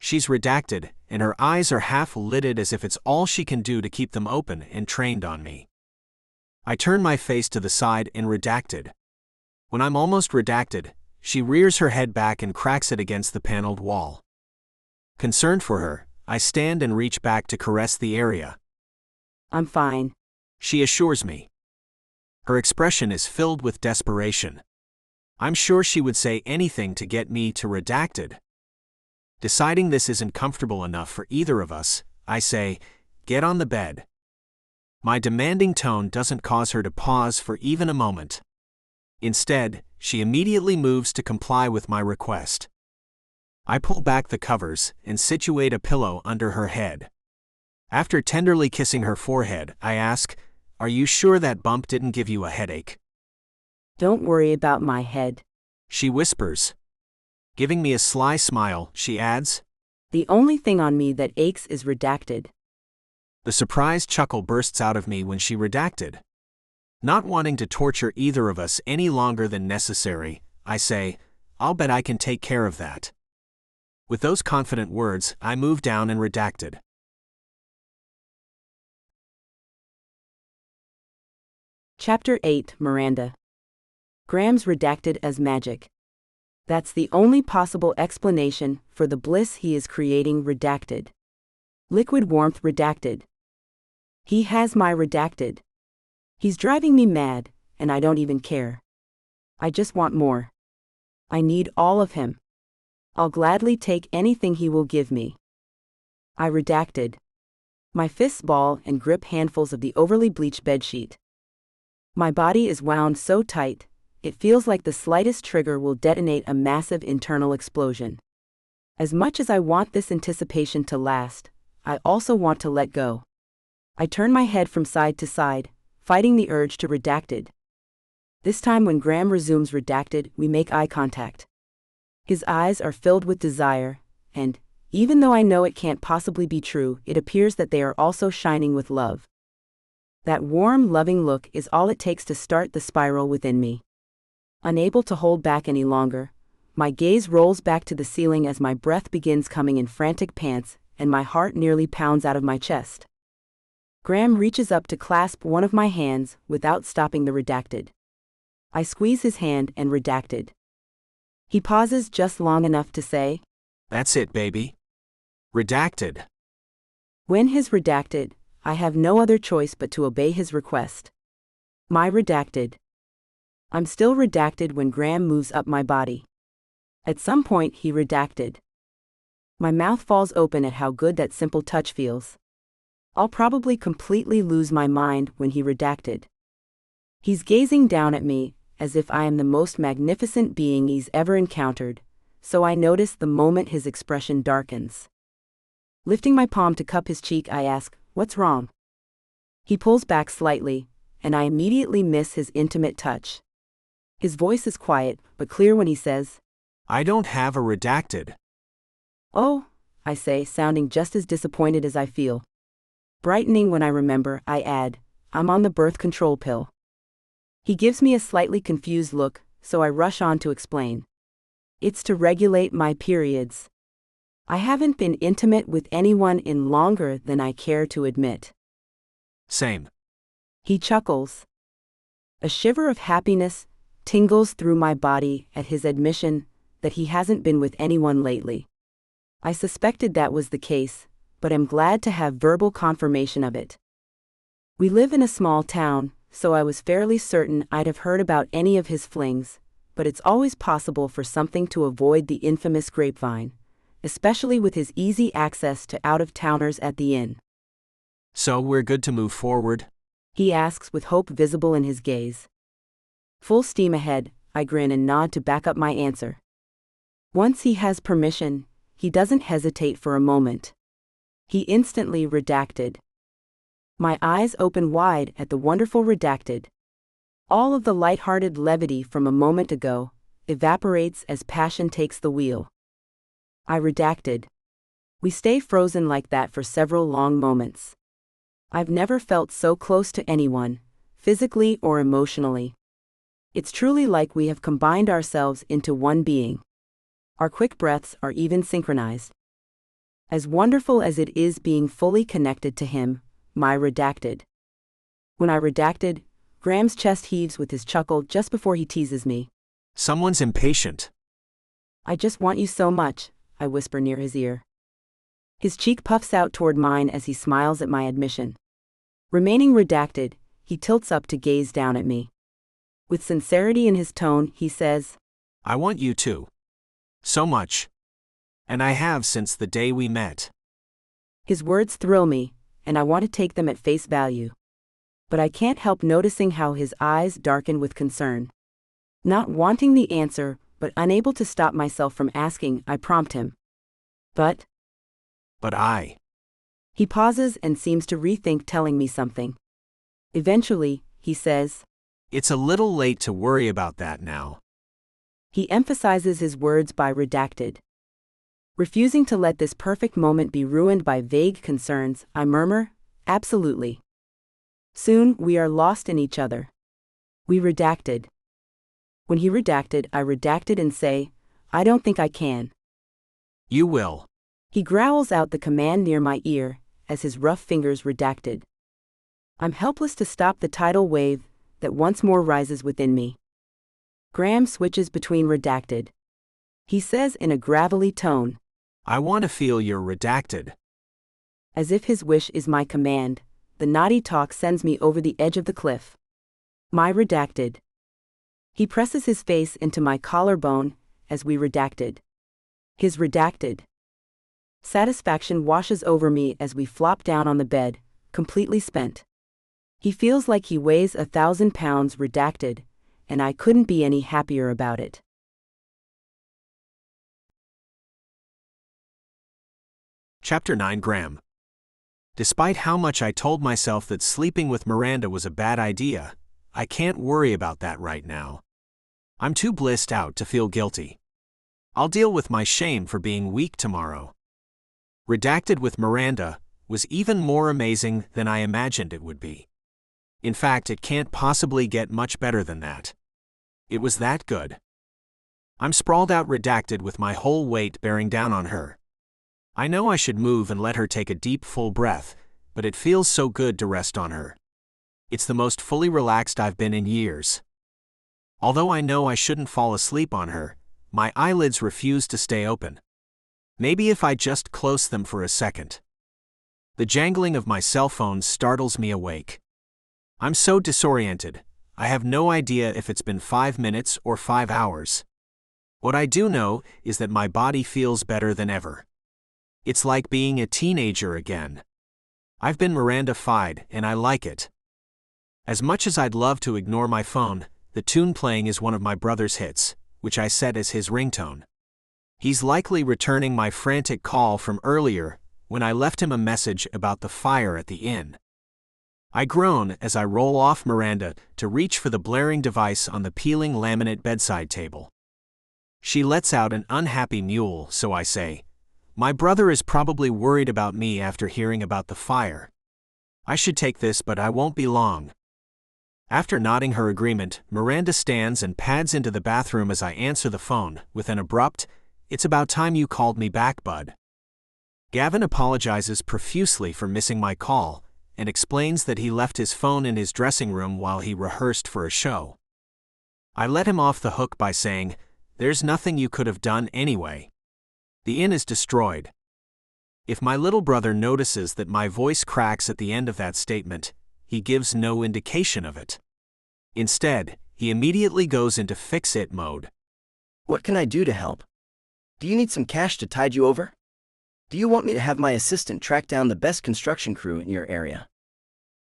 She's redacted, and her eyes are half-lidded as if it's all she can do to keep them open and trained on me. I turn my face to the side and redacted. When I'm almost redacted, she rears her head back and cracks it against the paneled wall. Concerned for her, I stand and reach back to caress the area. I'm fine, she assures me. Her expression is filled with desperation. I'm sure she would say anything to get me to redacted. Deciding this isn't comfortable enough for either of us, I say, get on the bed. My demanding tone doesn't cause her to pause for even a moment. Instead, she immediately moves to comply with my request. I pull back the covers and situate a pillow under her head. After tenderly kissing her forehead, I ask, are you sure that bump didn't give you a headache? Don't worry about my head, she whispers. Giving me a sly smile, she adds, the only thing on me that aches is redacted. The surprised chuckle bursts out of me when she redacted. Not wanting to torture either of us any longer than necessary, I say, I'll bet I can take care of that. With those confident words, I move down and redacted. Chapter 8, Miranda. Graham's redacted as magic. That's the only possible explanation for the bliss he is creating redacted. Liquid warmth redacted. He has my redacted. He's driving me mad, and I don't even care. I just want more. I need all of him. I'll gladly take anything he will give me. I redacted. My fists ball and grip handfuls of the overly bleached bedsheet. My body is wound so tight, it feels like the slightest trigger will detonate a massive internal explosion. As much as I want this anticipation to last, I also want to let go. I turn my head from side to side, fighting the urge to redacted. This time when Graham resumes redacted, we make eye contact. His eyes are filled with desire, and, Even though I know it can't possibly be true, it appears that they are also shining with love. That warm, loving look is all it takes to start the spiral within me. Unable to hold back any longer, my gaze rolls back to the ceiling as my breath begins coming in frantic pants and my heart nearly pounds out of my chest. Graham reaches up to clasp one of my hands without stopping the redacted. I squeeze his hand and redacted. He pauses just long enough to say, "That's it, baby. Redacted." When his redacted, I have no other choice but to obey his request. My redacted. I'm still redacted when Graham moves up my body. At some point he redacted. My mouth falls open at how good that simple touch feels. I'll probably completely lose my mind when he redacted. He's gazing down at me, as if I am the most magnificent being he's ever encountered, so I notice the moment his expression darkens. Lifting my palm to cup his cheek, I ask, "What's wrong?" He pulls back slightly, and I immediately miss his intimate touch. His voice is quiet, but clear when he says, "I don't have a redacted." "Oh," I say, sounding just as disappointed as I feel. Brightening when I remember, I add, "I'm on the birth control pill." He gives me a slightly confused look, so I rush on to explain. "It's to regulate my periods. I haven't been intimate with anyone in longer than I care to admit." Same. He chuckles. A shiver of happiness tingles through my body at his admission that he hasn't been with anyone lately. I suspected that was the case, but am glad to have verbal confirmation of it. We live in a small town, so I was fairly certain I'd have heard about any of his flings, but it's always possible for something to avoid the infamous grapevine, especially with his easy access to out-of-towners at the inn. "So we're good to move forward?" He asks with hope visible in his gaze. "Full steam ahead," I grin and nod to back up my answer. Once he has permission, he doesn't hesitate for a moment. He instantly redacted. My eyes open wide at the wonderful redacted. All of the light-hearted levity from a moment ago evaporates as passion takes the wheel. I redacted. We stay frozen like that for several long moments. I've never felt so close to anyone, physically or emotionally. It's truly like we have combined ourselves into one being. Our quick breaths are even synchronized. As wonderful as it is being fully connected to him, my redacted. When I redacted, Graham's chest heaves with his chuckle just before he teases me. "Someone's impatient." "I just want you so much," I whisper near his ear. His cheek puffs out toward mine as he smiles at my admission. Remaining redacted, he tilts up to gaze down at me. With sincerity in his tone, he says, "I want you too. So much. And I have since the day we met." His words thrill me, and I want to take them at face value. But I can't help noticing how his eyes darken with concern. Not wanting the answer, but unable to stop myself from asking, I prompt him. But I. He pauses and seems to rethink telling me something. Eventually, he says, "It's a little late to worry about that now." He emphasizes his words by redacted. Refusing to let this perfect moment be ruined by vague concerns, I murmur, "Absolutely. Soon we are lost in each other." We redacted. When he redacted, I redacted and say, "I don't think I can." "You will." He growls out the command near my ear, as his rough fingers redacted. I'm helpless to stop the tidal wave that once more rises within me. Graham switches between redacted. He says in a gravelly tone, "I want to feel your redacted." As if his wish is my command, the naughty talk sends me over the edge of the cliff. My redacted. He presses his face into my collarbone as we redacted. His redacted. Satisfaction washes over me as we flop down on the bed, completely spent. He feels like he weighs 1,000 pounds redacted, and I couldn't be any happier about it. Chapter 9. Graham. Despite how much I told myself that sleeping with Miranda was a bad idea, I can't worry about that right now. I'm too blissed out to feel guilty. I'll deal with my shame for being weak tomorrow. Redacted with Miranda was even more amazing than I imagined it would be. In fact, it can't possibly get much better than that. It was that good. I'm sprawled out redacted with my whole weight bearing down on her. I know I should move and let her take a deep, full breath, but it feels so good to rest on her. It's the most fully relaxed I've been in years. Although I know I shouldn't fall asleep on her, my eyelids refuse to stay open. Maybe if I just close them for a second. The jangling of my cell phone startles me awake. I'm so disoriented, I have no idea if it's been 5 minutes or 5 hours. What I do know is that my body feels better than ever. It's like being a teenager again. I've been Miranda-fied, and I like it. As much as I'd love to ignore my phone, the tune playing is one of my brother's hits, which I set as his ringtone. He's likely returning my frantic call from earlier when I left him a message about the fire at the inn. I groan as I roll off Miranda to reach for the blaring device on the peeling laminate bedside table. She lets out an unhappy mewl, so I say, "My brother is probably worried about me after hearing about the fire. I should take this, but I won't be long." After nodding her agreement, Miranda stands and pads into the bathroom as I answer the phone with an abrupt, "It's about time you called me back, bud." Gavin apologizes profusely for missing my call and explains that he left his phone in his dressing room while he rehearsed for a show. I let him off the hook by saying, "There's nothing you could have done anyway. The inn is destroyed." If my little brother notices that my voice cracks at the end of that statement, he gives no indication of it. Instead, he immediately goes into fix-it mode. What can I do to help? Do you need some cash to tide you over? Do you want me to have my assistant track down the best construction crew in your area?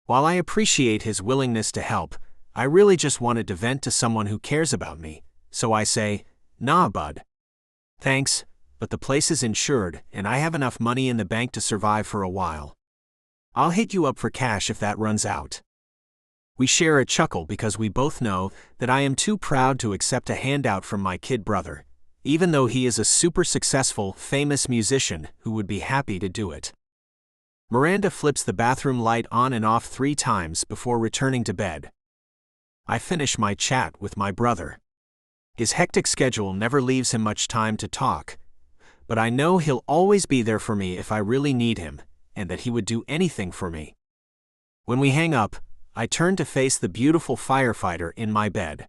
While I appreciate his willingness to help, I really just wanted to vent to someone who cares about me, so I say, "Nah, bud. Thanks, but the place is insured and I have enough money in the bank to survive for a while. I'll hit you up for cash if that runs out." We share a chuckle because we both know that I am too proud to accept a handout from my kid brother, even though he is a super successful, famous musician who would be happy to do it. Miranda flips the bathroom light on and off 3 times before returning to bed. I finish my chat with my brother. His hectic schedule never leaves him much time to talk, but I know he'll always be there for me if I really need him, and that he would do anything for me. When we hang up, I turn to face the beautiful firefighter in my bed.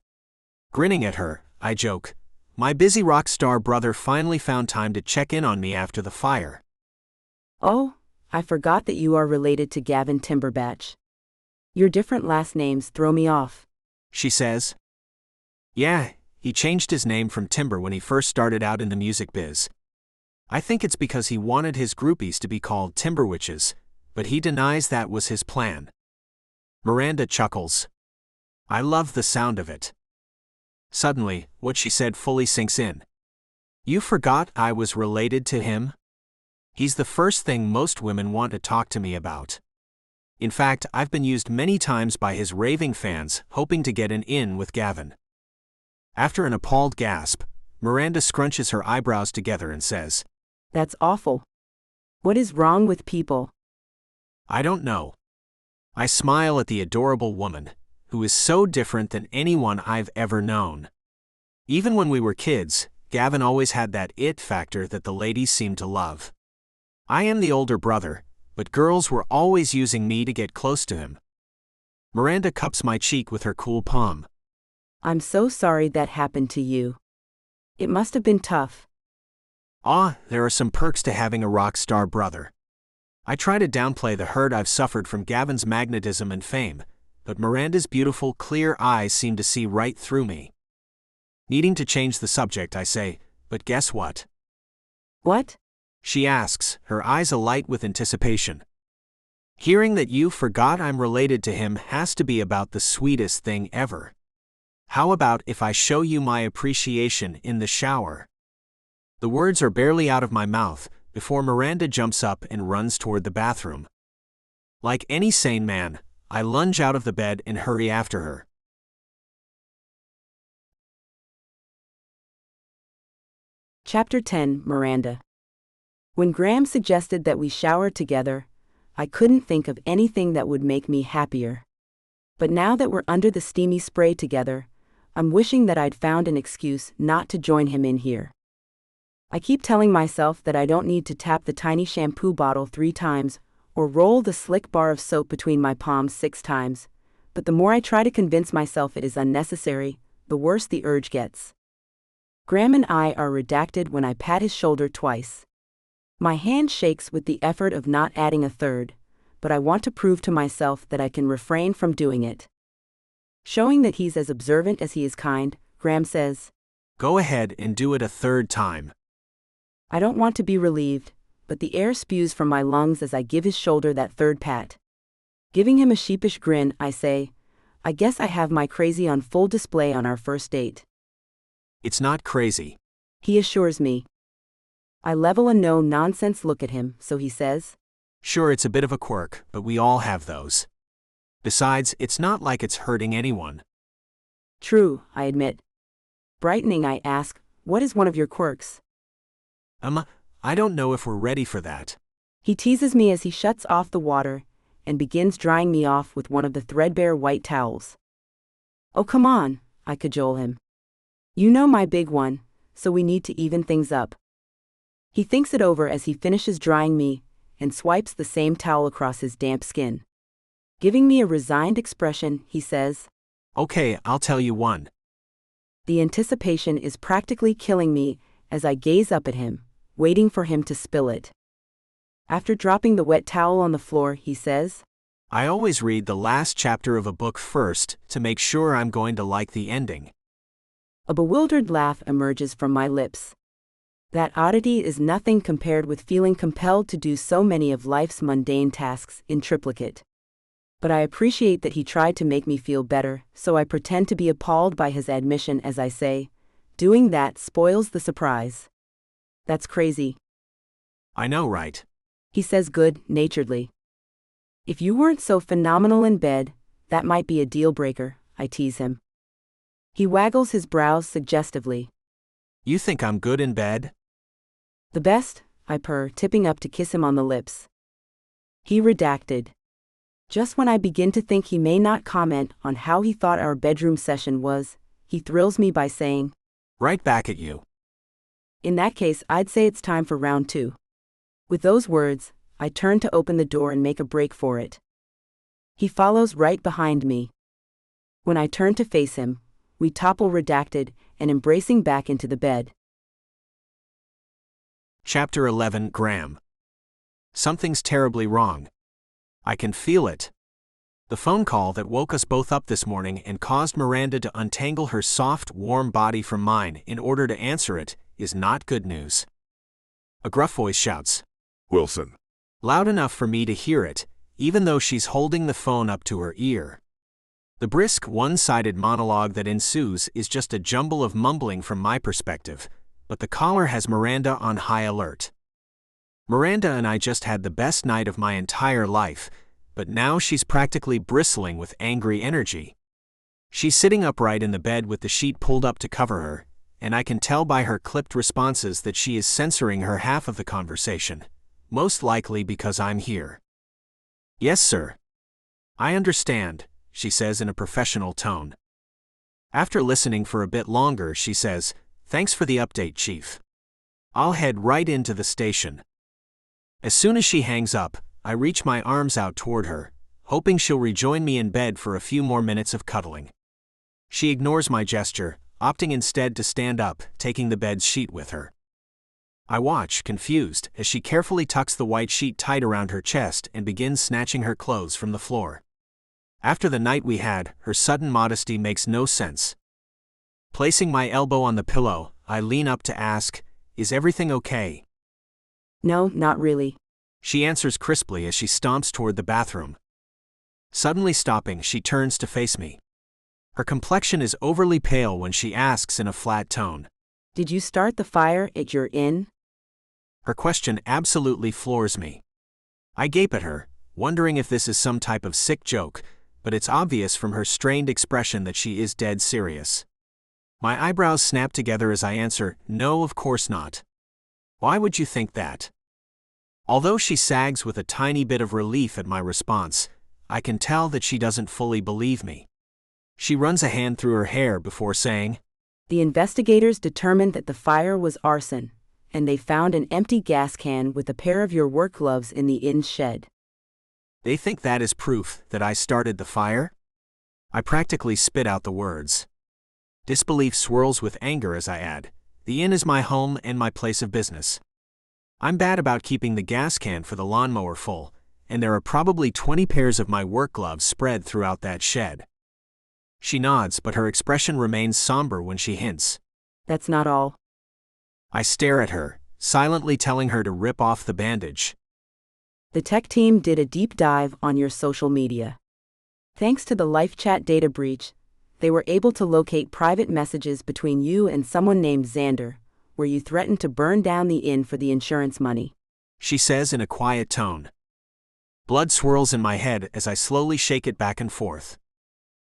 Grinning at her, I joke, "My busy rock star brother finally found time to check in on me after the fire." Oh, I forgot that you are related to Gavin Timberbatch. Your different last names throw me off, she says. Yeah, he changed his name from Timber when he first started out in the music biz. I think it's because he wanted his groupies to be called Timberwitches, but he denies that was his plan. Miranda chuckles. I love the sound of it. Suddenly, what she said fully sinks in. You forgot I was related to him? He's the first thing most women want to talk to me about. In fact, I've been used many times by his raving fans, hoping to get an in with Gavin. After an appalled gasp, Miranda scrunches her eyebrows together and says, "That's awful. What is wrong with people?" I don't know. I smile at the adorable woman, who is so different than anyone I've ever known. Even when we were kids, Gavin always had that it factor that the ladies seemed to love. I am the older brother, but girls were always using me to get close to him. Miranda cups my cheek with her cool palm. I'm so sorry that happened to you. It must have been tough. There are some perks to having a rock star brother. I try to downplay the hurt I've suffered from Gavin's magnetism and fame, but Miranda's beautiful, clear eyes seem to see right through me. Needing to change the subject, I say, "But guess what?" What? She asks, her eyes alight with anticipation. Hearing that you forgot I'm related to him has to be about the sweetest thing ever. How about if I show you my appreciation in the shower? The words are barely out of my mouth before Miranda jumps up and runs toward the bathroom. Like any sane man, I lunge out of the bed and hurry after her. Chapter 10, Miranda. When Graham suggested that we shower together, I couldn't think of anything that would make me happier. But now that we're under the steamy spray together, I'm wishing that I'd found an excuse not to join him in here. I keep telling myself that I don't need to tap the tiny shampoo bottle 3 times or roll the slick bar of soap between my palms 6 times, but the more I try to convince myself it is unnecessary, the worse the urge gets. Graham and I are redacted when I pat his shoulder twice. My hand shakes with the effort of not adding a third, but I want to prove to myself that I can refrain from doing it. Showing that he's as observant as he is kind, Graham says, Go ahead and do it a 3rd time. I don't want to be relieved, but the air spews from my lungs as I give his shoulder that 3rd pat. Giving him a sheepish grin, I say, I guess I have my crazy on full display on our first date. It's not crazy, he assures me. I level a no-nonsense look at him, so he says, Sure, it's a bit of a quirk, but we all have those. Besides, it's not like it's hurting anyone. True, I admit. Brightening, I ask, what is one of your quirks? I don't know if we're ready for that. He teases me as he shuts off the water and begins drying me off with one of the threadbare white towels. Oh, come on, I cajole him. You know my big one, so we need to even things up. He thinks it over as he finishes drying me and swipes the same towel across his damp skin. Giving me a resigned expression, he says, Okay, I'll tell you one. The anticipation is practically killing me as I gaze up at him, waiting for him to spill it. After dropping the wet towel on the floor, he says, I always read the last chapter of a book first to make sure I'm going to like the ending. A bewildered laugh emerges from my lips. That oddity is nothing compared with feeling compelled to do so many of life's mundane tasks in triplicate. But I appreciate that he tried to make me feel better, so I pretend to be appalled by his admission as I say, doing that spoils the surprise. That's crazy. I know, right? He says good-naturedly. If you weren't so phenomenal in bed, that might be a deal-breaker, I tease him. He waggles his brows suggestively. You think I'm good in bed? The best, I purr, tipping up to kiss him on the lips. He redacted. Just when I begin to think he may not comment on how he thought our bedroom session was, he thrills me by saying, Right back at you. In that case, I'd say it's time for round 2. With those words, I turn to open the door and make a break for it. He follows right behind me. When I turn to face him, we topple redacted and embracing back into the bed. Chapter 11, Graham. Something's terribly wrong. I can feel it. The phone call that woke us both up this morning and caused Miranda to untangle her soft, warm body from mine in order to answer it is not good news. A gruff voice shouts, Wilson. Loud enough for me to hear it, even though she's holding the phone up to her ear. The brisk, one-sided monologue that ensues is just a jumble of mumbling from my perspective, but the caller has Miranda on high alert. Miranda and I just had the best night of my entire life, but now she's practically bristling with angry energy. She's sitting upright in the bed with the sheet pulled up to cover her, and I can tell by her clipped responses that she is censoring her half of the conversation, most likely because I'm here. Yes, sir. I understand, she says in a professional tone. After listening for a bit longer, she says, Thanks for the update, Chief. I'll head right into the station. As soon as she hangs up, I reach my arms out toward her, hoping she'll rejoin me in bed for a few more minutes of cuddling. She ignores my gesture, opting instead to stand up, taking the bed's sheet with her. I watch, confused, as she carefully tucks the white sheet tight around her chest and begins snatching her clothes from the floor. After the night we had, her sudden modesty makes no sense. Placing my elbow on the pillow, I lean up to ask, Is everything okay? No, not really. She answers crisply as she stomps toward the bathroom. Suddenly stopping, she turns to face me. Her complexion is overly pale when she asks in a flat tone, Did you start the fire at your inn? Her question absolutely floors me. I gape at her, wondering if this is some type of sick joke, but it's obvious from her strained expression that she is dead serious. My eyebrows snap together as I answer, No, of course not. Why would you think that? Although she sags with a tiny bit of relief at my response, I can tell that she doesn't fully believe me. She runs a hand through her hair before saying, The investigators determined that the fire was arson, and they found an empty gas can with a pair of your work gloves in the inn's shed. They think that is proof that I started the fire? I practically spit out the words. Disbelief swirls with anger as I add, the inn is my home and my place of business. I'm bad about keeping the gas can for the lawnmower full, and there are probably 20 pairs of my work gloves spread throughout that shed. She nods, but her expression remains somber when she hints. That's not all. I stare at her, silently telling her to rip off the bandage. The tech team did a deep dive on your social media. Thanks to the LifeChat data breach, they were able to locate private messages between you and someone named Xander, where you threatened to burn down the inn for the insurance money. She says in a quiet tone. Blood swirls in my head as I slowly shake it back and forth.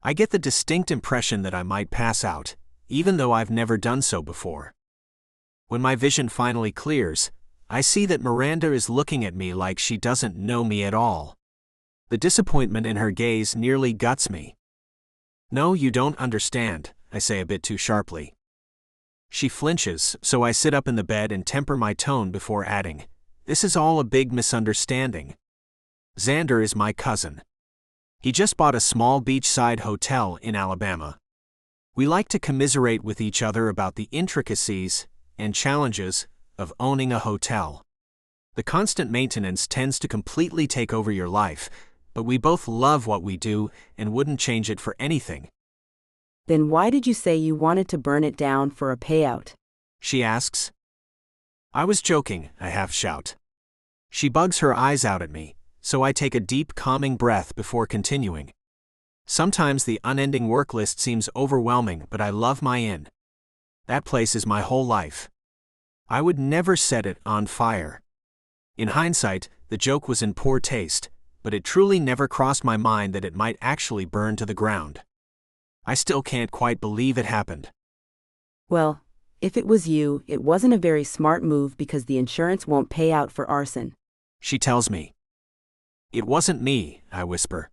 I get the distinct impression that I might pass out, even though I've never done so before. When my vision finally clears, I see that Miranda is looking at me like she doesn't know me at all. The disappointment in her gaze nearly guts me. No, you don't understand, I say a bit too sharply. She flinches, so I sit up in the bed and temper my tone before adding, this is all a big misunderstanding. Xander is my cousin. He just bought a small beachside hotel in Alabama. We like to commiserate with each other about the intricacies and challenges of owning a hotel. The constant maintenance tends to completely take over your life, but we both love what we do and wouldn't change it for anything. Then why did you say you wanted to burn it down for a payout? She asks. I was joking, I half shout. She bugs her eyes out at me, so I take a deep, calming breath before continuing. Sometimes the unending work list seems overwhelming, but I love my inn. That place is my whole life. I would never set it on fire. In hindsight, the joke was in poor taste, but it truly never crossed my mind that it might actually burn to the ground. I still can't quite believe it happened. Well, if it was you, it wasn't a very smart move because the insurance won't pay out for arson. She tells me. It wasn't me, I whisper.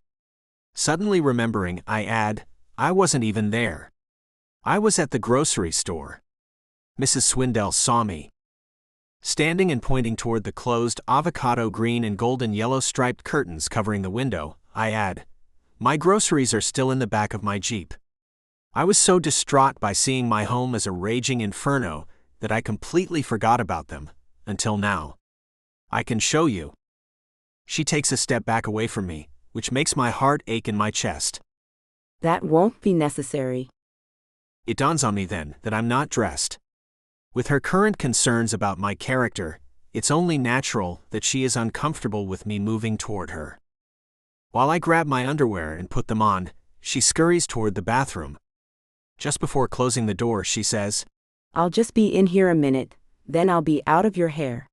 Suddenly remembering, I add, I wasn't even there. I was at the grocery store. Mrs. Swindell saw me. Standing and pointing toward the closed avocado green and golden yellow striped curtains covering the window, I add, my groceries are still in the back of my Jeep. I was so distraught by seeing my home as a raging inferno that I completely forgot about them, until now. I can show you. She takes a step back away from me, which makes my heart ache in my chest. That won't be necessary. It dawns on me then that I'm not dressed. With her current concerns about my character, it's only natural that she is uncomfortable with me moving toward her. While I grab my underwear and put them on, she scurries toward the bathroom. Just before closing the door, she says, I'll just be in here a minute, then I'll be out of your hair.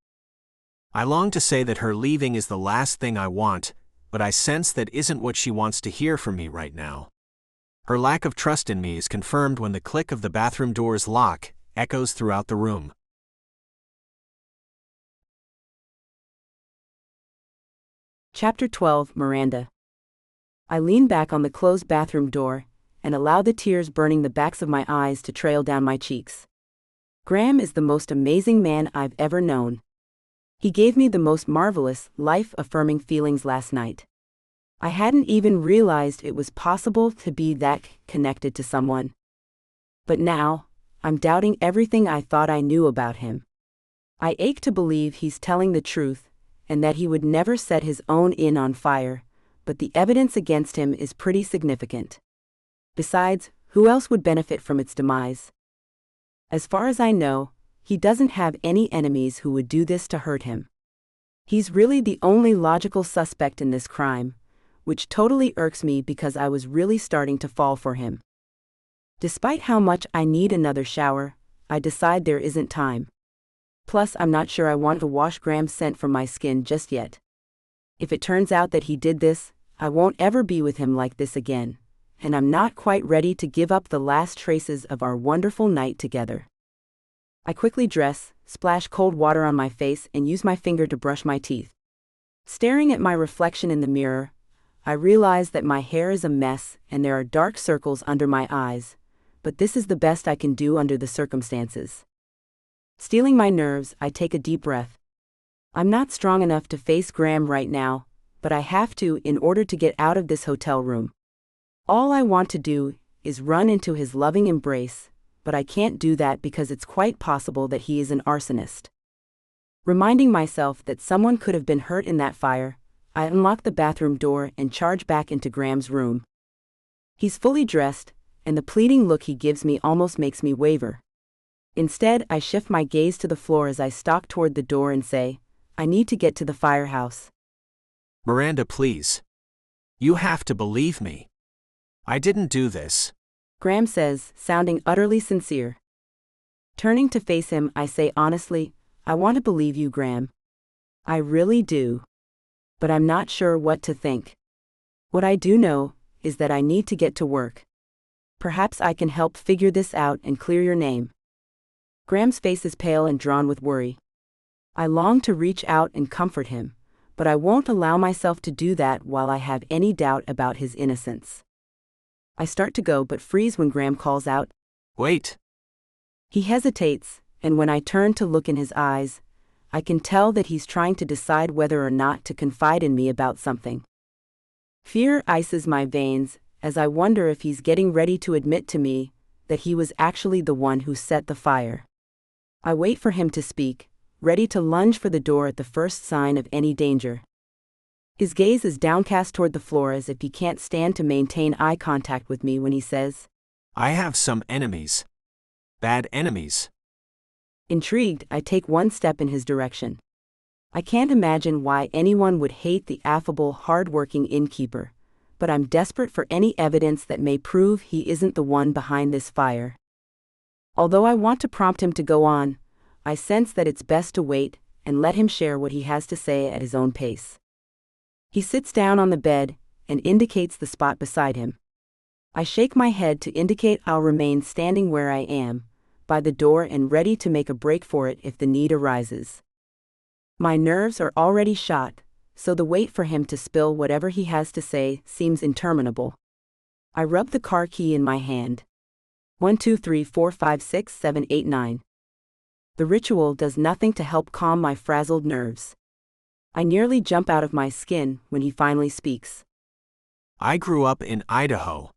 I long to say that her leaving is the last thing I want, but I sense that isn't what she wants to hear from me right now. Her lack of trust in me is confirmed when the click of the bathroom door's lock echoes throughout the room. Chapter 12, Miranda. I lean back on the closed bathroom door and allow the tears burning the backs of my eyes to trail down my cheeks. Graham is the most amazing man I've ever known. He gave me the most marvelous, life-affirming feelings last night. I hadn't even realized it was possible to be that connected to someone. But now, I'm doubting everything I thought I knew about him. I ache to believe he's telling the truth, and that he would never set his own inn on fire, but the evidence against him is pretty significant. Besides, who else would benefit from its demise? As far as I know, he doesn't have any enemies who would do this to hurt him. He's really the only logical suspect in this crime, which totally irks me because I was really starting to fall for him. Despite how much I need another shower, I decide there isn't time. Plus, I'm not sure I want to wash Graham's scent from my skin just yet. If it turns out that he did this, I won't ever be with him like this again, and I'm not quite ready to give up the last traces of our wonderful night together. I quickly dress, splash cold water on my face, and use my finger to brush my teeth. Staring at my reflection in the mirror, I realize that my hair is a mess and there are dark circles under my eyes, but this is the best I can do under the circumstances. Steeling my nerves, I take a deep breath. I'm not strong enough to face Graham right now, but I have to in order to get out of this hotel room. All I want to do is run into his loving embrace, but I can't do that because it's quite possible that he is an arsonist. Reminding myself that someone could have been hurt in that fire, I unlock the bathroom door and charge back into Graham's room. He's fully dressed, and the pleading look he gives me almost makes me waver. Instead, I shift my gaze to the floor as I stalk toward the door and say, I need to get to the firehouse. Miranda, please. You have to believe me. I didn't do this. Graham says, sounding utterly sincere. Turning to face him, I say honestly, I want to believe you, Graham. I really do. But I'm not sure what to think. What I do know is that I need to get to work. Perhaps I can help figure this out and clear your name. Graham's face is pale and drawn with worry. I long to reach out and comfort him, but I won't allow myself to do that while I have any doubt about his innocence. I start to go but freeze when Graham calls out, Wait. He hesitates, and when I turn to look in his eyes, I can tell that he's trying to decide whether or not to confide in me about something. Fear ices my veins as I wonder if he's getting ready to admit to me that he was actually the one who set the fire. I wait for him to speak, ready to lunge for the door at the first sign of any danger. His gaze is downcast toward the floor as if he can't stand to maintain eye contact with me when he says, I have some enemies. Bad enemies. Intrigued, I take one step in his direction. I can't imagine why anyone would hate the affable, hard-working innkeeper, but I'm desperate for any evidence that may prove he isn't the one behind this fire. Although I want to prompt him to go on, I sense that it's best to wait and let him share what he has to say at his own pace. He sits down on the bed and indicates the spot beside him. I shake my head to indicate I'll remain standing where I am, by the door and ready to make a break for it if the need arises. My nerves are already shot, so the wait for him to spill whatever he has to say seems interminable. I rub the car key in my hand. 1 2 3 4 5 6 7 8 9. The ritual does nothing to help calm my frazzled nerves. I nearly jump out of my skin when he finally speaks. I grew up in Idaho.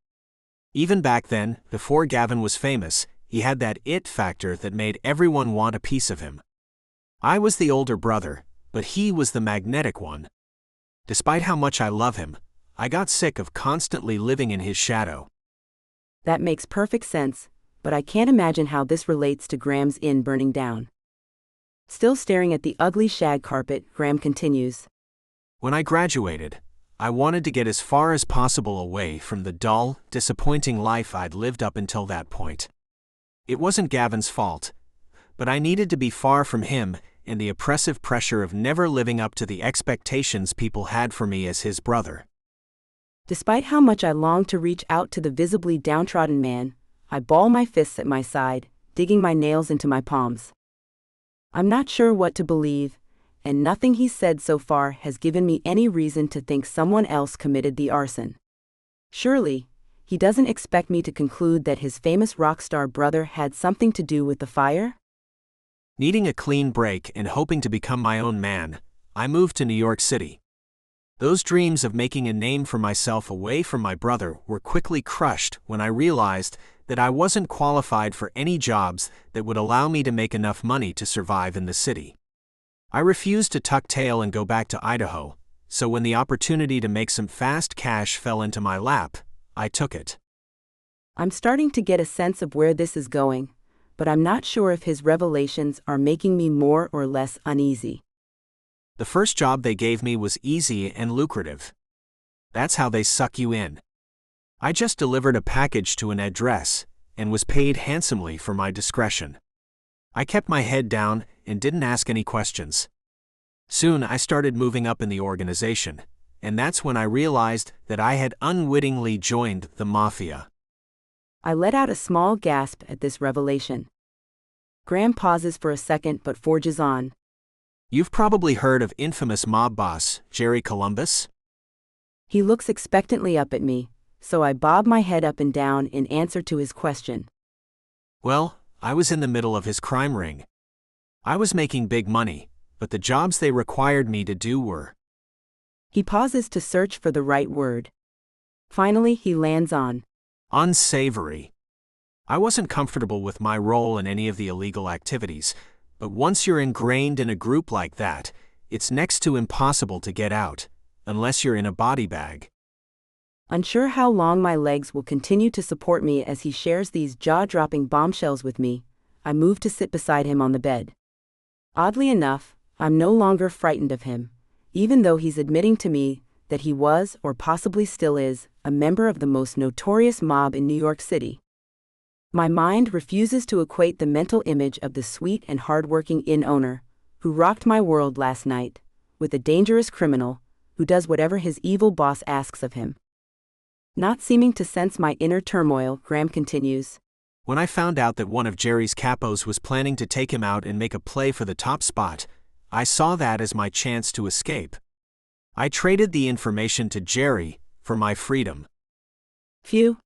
Even back then, before Gavin was famous, he had that it factor that made everyone want a piece of him. I was the older brother, but he was the magnetic one. Despite how much I love him, I got sick of constantly living in his shadow. That makes perfect sense, but I can't imagine how this relates to Graham's inn burning down. Still staring at the ugly shag carpet, Graham continues. When I graduated, I wanted to get as far as possible away from the dull, disappointing life I'd lived up until that point. It wasn't Gavin's fault, but I needed to be far from him and the oppressive pressure of never living up to the expectations people had for me as his brother. Despite how much I longed to reach out to the visibly downtrodden man, I ball my fists at my side, digging my nails into my palms. I'm not sure what to believe, and nothing he's said so far has given me any reason to think someone else committed the arson. Surely, he doesn't expect me to conclude that his famous rock star brother had something to do with the fire? Needing a clean break and hoping to become my own man, I moved to New York City. Those dreams of making a name for myself away from my brother were quickly crushed when I realized that I wasn't qualified for any jobs that would allow me to make enough money to survive in the city. I refused to tuck tail and go back to Idaho, so when the opportunity to make some fast cash fell into my lap, I took it. I'm starting to get a sense of where this is going, but I'm not sure if his revelations are making me more or less uneasy. The first job they gave me was easy and lucrative. That's how they suck you in. I just delivered a package to an address and was paid handsomely for my discretion. I kept my head down and didn't ask any questions. Soon I started moving up in the organization, and that's when I realized that I had unwittingly joined the mafia. I let out a small gasp at this revelation. Graham pauses for a second but forges on. You've probably heard of infamous mob boss, Jerry Columbus? He looks expectantly up at me, so I bob my head up and down in answer to his question. Well, I was in the middle of his crime ring. I was making big money, but the jobs they required me to do were... He pauses to search for the right word. Finally, he lands on unsavory. I wasn't comfortable with my role in any of the illegal activities, but once you're ingrained in a group like that, it's next to impossible to get out, unless you're in a body bag. Unsure how long my legs will continue to support me as he shares these jaw-dropping bombshells with me, I move to sit beside him on the bed. Oddly enough, I'm no longer frightened of him, even though he's admitting to me that he was, or possibly still is, a member of the most notorious mob in New York City. My mind refuses to equate the mental image of the sweet and hard-working inn owner, who rocked my world last night, with a dangerous criminal, who does whatever his evil boss asks of him. Not seeming to sense my inner turmoil, Graham continues. When I found out that one of Jerry's capos was planning to take him out and make a play for the top spot, I saw that as my chance to escape. I traded the information to Jerry for my freedom. Phew.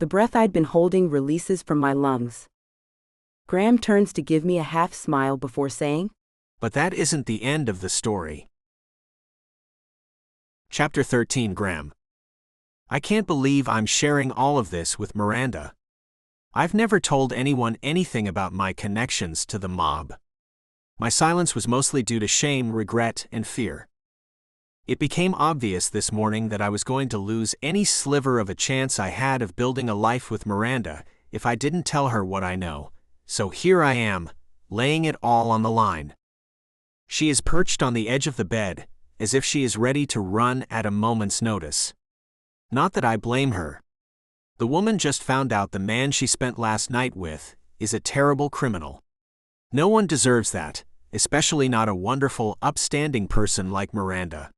The breath I'd been holding releases from my lungs. Graham turns to give me a half smile before saying, But that isn't the end of the story. Chapter 13. Graham. I can't believe I'm sharing all of this with Miranda. I've never told anyone anything about my connections to the mob. My silence was mostly due to shame, regret, and fear. It became obvious this morning that I was going to lose any sliver of a chance I had of building a life with Miranda if I didn't tell her what I know, so here I am, laying it all on the line. She is perched on the edge of the bed, as if she is ready to run at a moment's notice. Not that I blame her. The woman just found out the man she spent last night with is a terrible criminal. No one deserves that, especially not a wonderful, upstanding person like Miranda.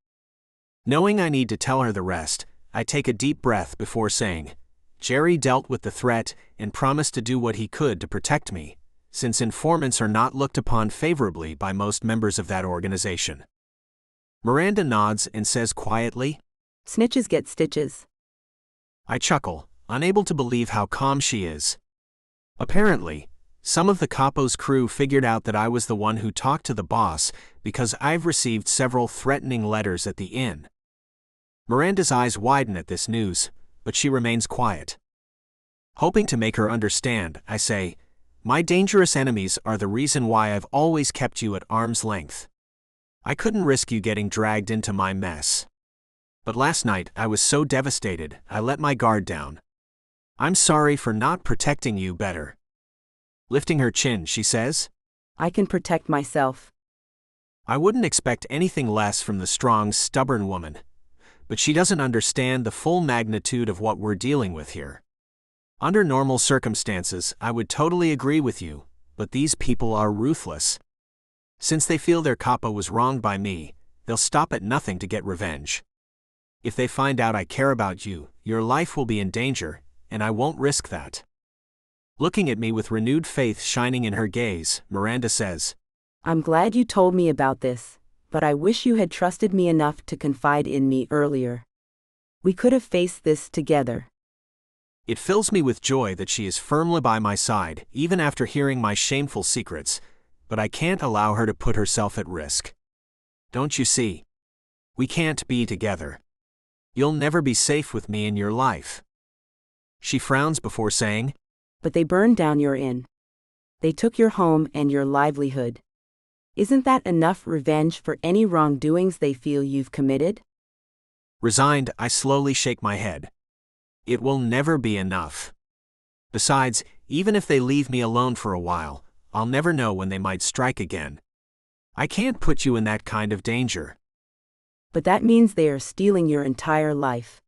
Knowing I need to tell her the rest, I take a deep breath before saying, Jerry dealt with the threat and promised to do what he could to protect me, since informants are not looked upon favorably by most members of that organization. Miranda nods and says quietly, Snitches get stitches. I chuckle, unable to believe how calm she is. Apparently, some of the capo's crew figured out that I was the one who talked to the boss because I've received several threatening letters at the inn. Miranda's eyes widen at this news, but she remains quiet. Hoping to make her understand, I say, My dangerous enemies are the reason why I've always kept you at arm's length. I couldn't risk you getting dragged into my mess. But last night I was so devastated, I let my guard down. I'm sorry for not protecting you better. Lifting her chin, she says, I can protect myself. I wouldn't expect anything less from the strong, stubborn woman. But she doesn't understand the full magnitude of what we're dealing with here. Under normal circumstances, I would totally agree with you, but these people are ruthless. Since they feel their capo was wronged by me, they'll stop at nothing to get revenge. If they find out I care about you, your life will be in danger, and I won't risk that. Looking at me with renewed faith shining in her gaze, Miranda says, I'm glad you told me about this, but I wish you had trusted me enough to confide in me earlier. We could have faced this together. It fills me with joy that she is firmly by my side, even after hearing my shameful secrets, but I can't allow her to put herself at risk. Don't you see? We can't be together. You'll never be safe with me in your life. She frowns before saying, But they burned down your inn. They took your home and your livelihood. Isn't that enough revenge for any wrongdoings they feel you've committed? Resigned, I slowly shake my head. It will never be enough. Besides, even if they leave me alone for a while, I'll never know when they might strike again. I can't put you in that kind of danger. But that means they are stealing your entire life.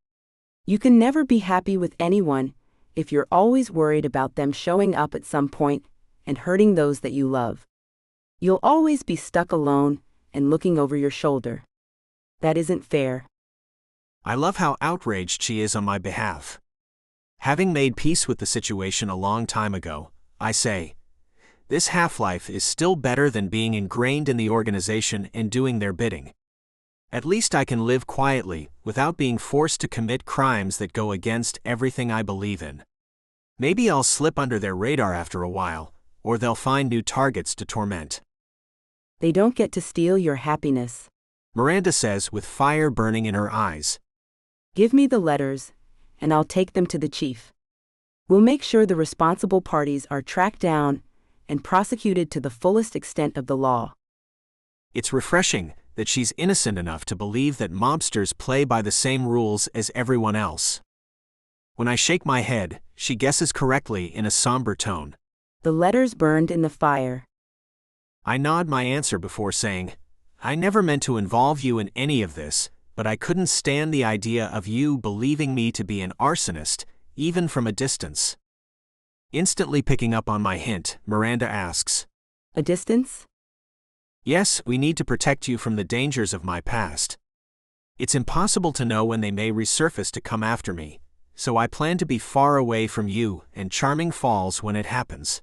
You can never be happy with anyone if you're always worried about them showing up at some point and hurting those that you love. You'll always be stuck alone and looking over your shoulder. That isn't fair. I love how outraged she is on my behalf. Having made peace with the situation a long time ago, I say, This half-life is still better than being ingrained in the organization and doing their bidding. At least I can live quietly, without being forced to commit crimes that go against everything I believe in. Maybe I'll slip under their radar after a while, or they'll find new targets to torment. They don't get to steal your happiness. Miranda says with fire burning in her eyes. Give me the letters, and I'll take them to the chief. We'll make sure the responsible parties are tracked down and prosecuted to the fullest extent of the law. It's refreshing that she's innocent enough to believe that mobsters play by the same rules as everyone else. When I shake my head, she guesses correctly in a somber tone. The letters burned in the fire. I nod my answer before saying, I never meant to involve you in any of this, but I couldn't stand the idea of you believing me to be an arsonist, even from a distance. Instantly picking up on my hint, Miranda asks, A distance? Yes, we need to protect you from the dangers of my past. It's impossible to know when they may resurface to come after me, so I plan to be far away from you and Charming Falls when it happens.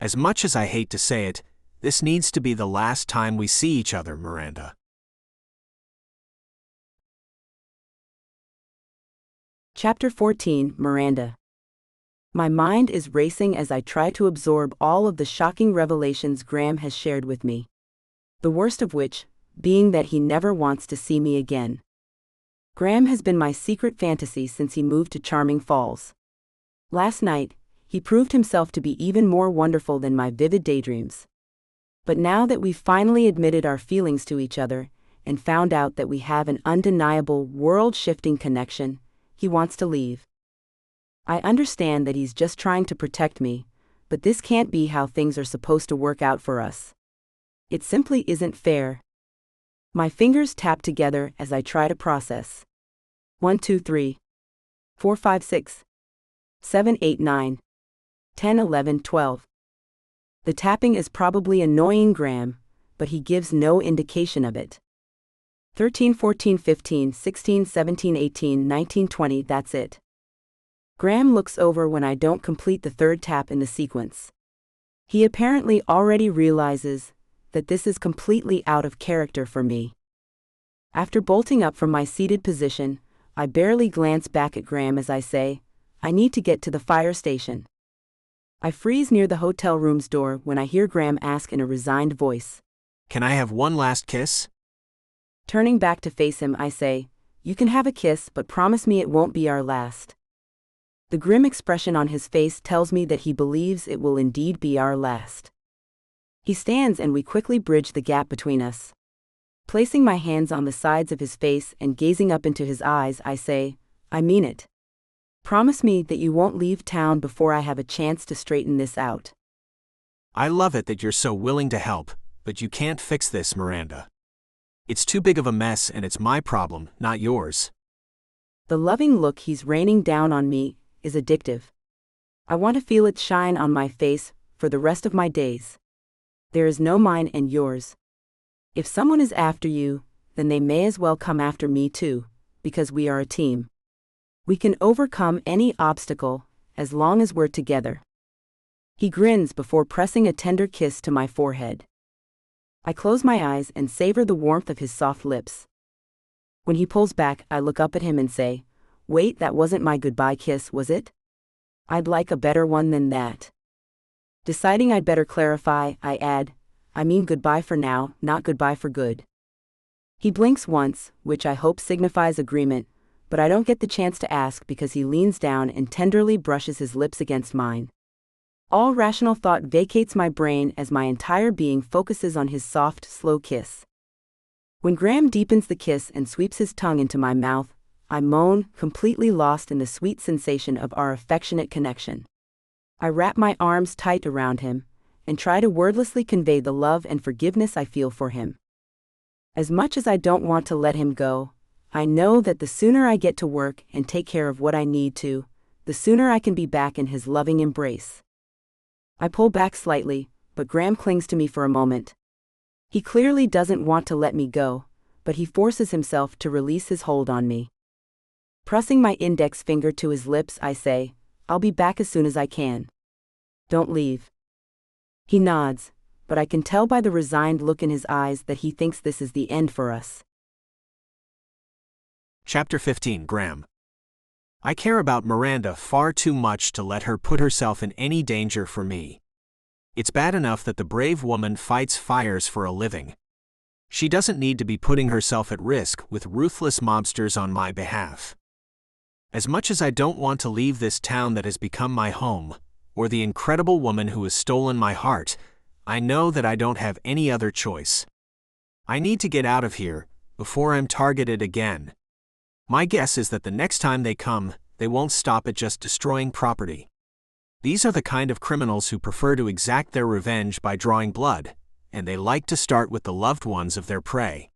As much as I hate to say it, this needs to be the last time we see each other, Miranda. Chapter 14, Miranda. My mind is racing as I try to absorb all of the shocking revelations Graham has shared with me. The worst of which, being that he never wants to see me again. Graham has been my secret fantasy since he moved to Charming Falls. Last night, he proved himself to be even more wonderful than my vivid daydreams. But now that we've finally admitted our feelings to each other, and found out that we have an undeniable, world-shifting connection, he wants to leave. I understand that he's just trying to protect me, but this can't be how things are supposed to work out for us. It simply isn't fair. My fingers tap together as I try to process. 1, 2, 3, 4, 5, 6, 7, 8, 9, 10, 11, 12. The tapping is probably annoying Graham, but he gives no indication of it. 13, 14, 15, 16, 17, 18, 19, 20, that's it. Graham looks over when I don't complete the third tap in the sequence. He apparently already realizes that this is completely out of character for me. After bolting up from my seated position, I barely glance back at Graham as I say, I need to get to the fire station. I freeze near the hotel room's door when I hear Graham ask in a resigned voice. Can I have one last kiss? Turning back to face him, I say, You can have a kiss, but promise me it won't be our last. The grim expression on his face tells me that he believes it will indeed be our last. He stands and we quickly bridge the gap between us. Placing my hands on the sides of his face and gazing up into his eyes, I say, I mean it. Promise me that you won't leave town before I have a chance to straighten this out. I love it that you're so willing to help, but you can't fix this, Miranda. It's too big of a mess and it's my problem, not yours. The loving look he's raining down on me is addictive. I want to feel it shine on my face for the rest of my days. There is no mine and yours. If someone is after you, then they may as well come after me too, because we are a team. We can overcome any obstacle, as long as we're together. He grins before pressing a tender kiss to my forehead. I close my eyes and savor the warmth of his soft lips. When he pulls back, I look up at him and say, Wait, that wasn't my goodbye kiss, was it? I'd like a better one than that. Deciding I'd better clarify, I add, I mean goodbye for now, not goodbye for good. He blinks once, which I hope signifies agreement, but I don't get the chance to ask because he leans down and tenderly brushes his lips against mine. All rational thought vacates my brain as my entire being focuses on his soft, slow kiss. When Graham deepens the kiss and sweeps his tongue into my mouth, I moan, completely lost in the sweet sensation of our affectionate connection. I wrap my arms tight around him and try to wordlessly convey the love and forgiveness I feel for him. As much as I don't want to let him go, I know that the sooner I get to work and take care of what I need to, the sooner I can be back in his loving embrace. I pull back slightly, but Graham clings to me for a moment. He clearly doesn't want to let me go, but he forces himself to release his hold on me. Pressing my index finger to his lips, I say, I'll be back as soon as I can. Don't leave. He nods, but I can tell by the resigned look in his eyes that he thinks this is the end for us. Chapter 15. Graham. I care about Miranda far too much to let her put herself in any danger for me. It's bad enough that the brave woman fights fires for a living. She doesn't need to be putting herself at risk with ruthless mobsters on my behalf. As much as I don't want to leave this town that has become my home, or the incredible woman who has stolen my heart, I know that I don't have any other choice. I need to get out of here before I'm targeted again. My guess is that the next time they come, they won't stop at just destroying property. These are the kind of criminals who prefer to exact their revenge by drawing blood, and they like to start with the loved ones of their prey.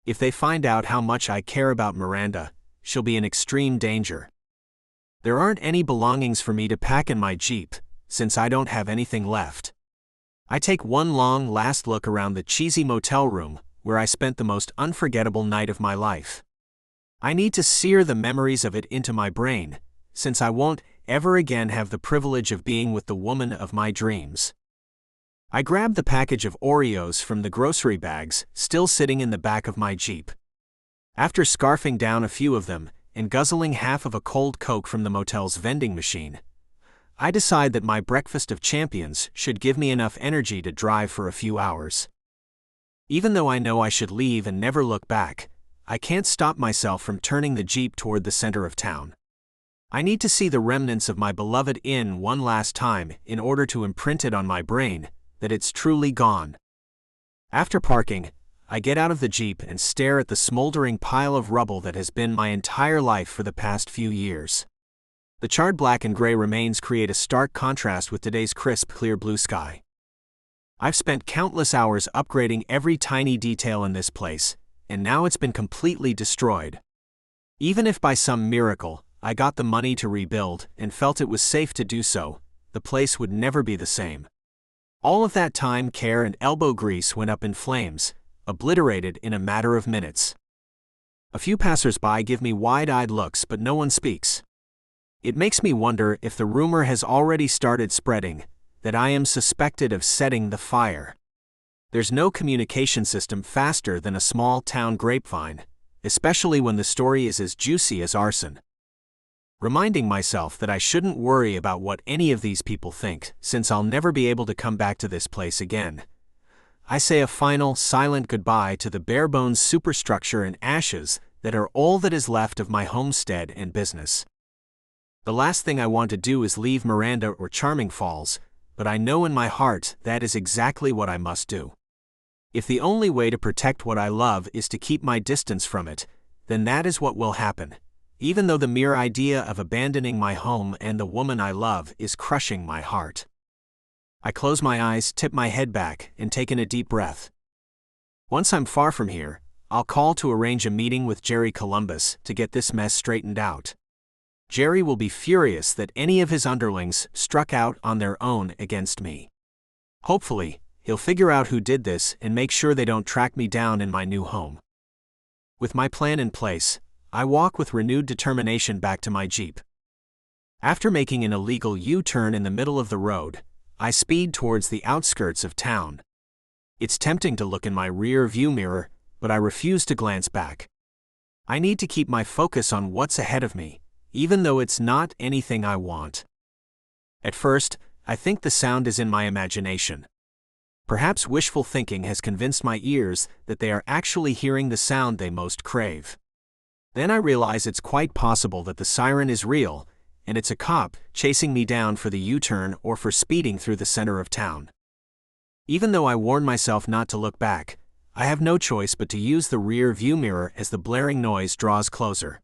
If they find out how much I care about Miranda, she'll be in extreme danger. There aren't any belongings for me to pack in my Jeep, since I don't have anything left. I take one long last look around the cheesy motel room, where I spent the most unforgettable night of my life. I need to sear the memories of it into my brain, since I won't ever again have the privilege of being with the woman of my dreams. I grab the package of Oreos from the grocery bags still sitting in the back of my Jeep. After scarfing down a few of them and guzzling half of a cold Coke from the motel's vending machine, I decide that my breakfast of champions should give me enough energy to drive for a few hours. Even though I know I should leave and never look back, I can't stop myself from turning the Jeep toward the center of town. I need to see the remnants of my beloved inn one last time in order to imprint it on my brain that it's truly gone. After parking, I get out of the Jeep and stare at the smoldering pile of rubble that has been my entire life for the past few years. The charred black and gray remains create a stark contrast with today's crisp, clear blue sky. I've spent countless hours upgrading every tiny detail in this place, and now it's been completely destroyed. Even if by some miracle, I got the money to rebuild and felt it was safe to do so, the place would never be the same. All of that time, care, and elbow grease went up in flames, obliterated in a matter of minutes. A few passers-by give me wide-eyed looks, but no one speaks. It makes me wonder if the rumor has already started spreading that I am suspected of setting the fire. There's no communication system faster than a small-town grapevine, especially when the story is as juicy as arson. Reminding myself that I shouldn't worry about what any of these people think, since I'll never be able to come back to this place again, I say a final, silent goodbye to the bare-bones superstructure and ashes that are all that is left of my homestead and business. The last thing I want to do is leave Miranda or Charming Falls, but I know in my heart that is exactly what I must do. If the only way to protect what I love is to keep my distance from it, then that is what will happen, even though the mere idea of abandoning my home and the woman I love is crushing my heart. I close my eyes, tip my head back, and take in a deep breath. Once I'm far from here, I'll call to arrange a meeting with Jerry Columbus to get this mess straightened out. Jerry will be furious that any of his underlings struck out on their own against me. Hopefully, he'll figure out who did this and make sure they don't track me down in my new home. With my plan in place, I walk with renewed determination back to my Jeep. After making an illegal U-turn in the middle of the road, I speed towards the outskirts of town. It's tempting to look in my rear view mirror, but I refuse to glance back. I need to keep my focus on what's ahead of me, even though it's not anything I want. At first, I think the sound is in my imagination. Perhaps wishful thinking has convinced my ears that they are actually hearing the sound they most crave. Then I realize it's quite possible that the siren is real, and it's a cop chasing me down for the U-turn or for speeding through the center of town. Even though I warn myself not to look back, I have no choice but to use the rear view mirror as the blaring noise draws closer.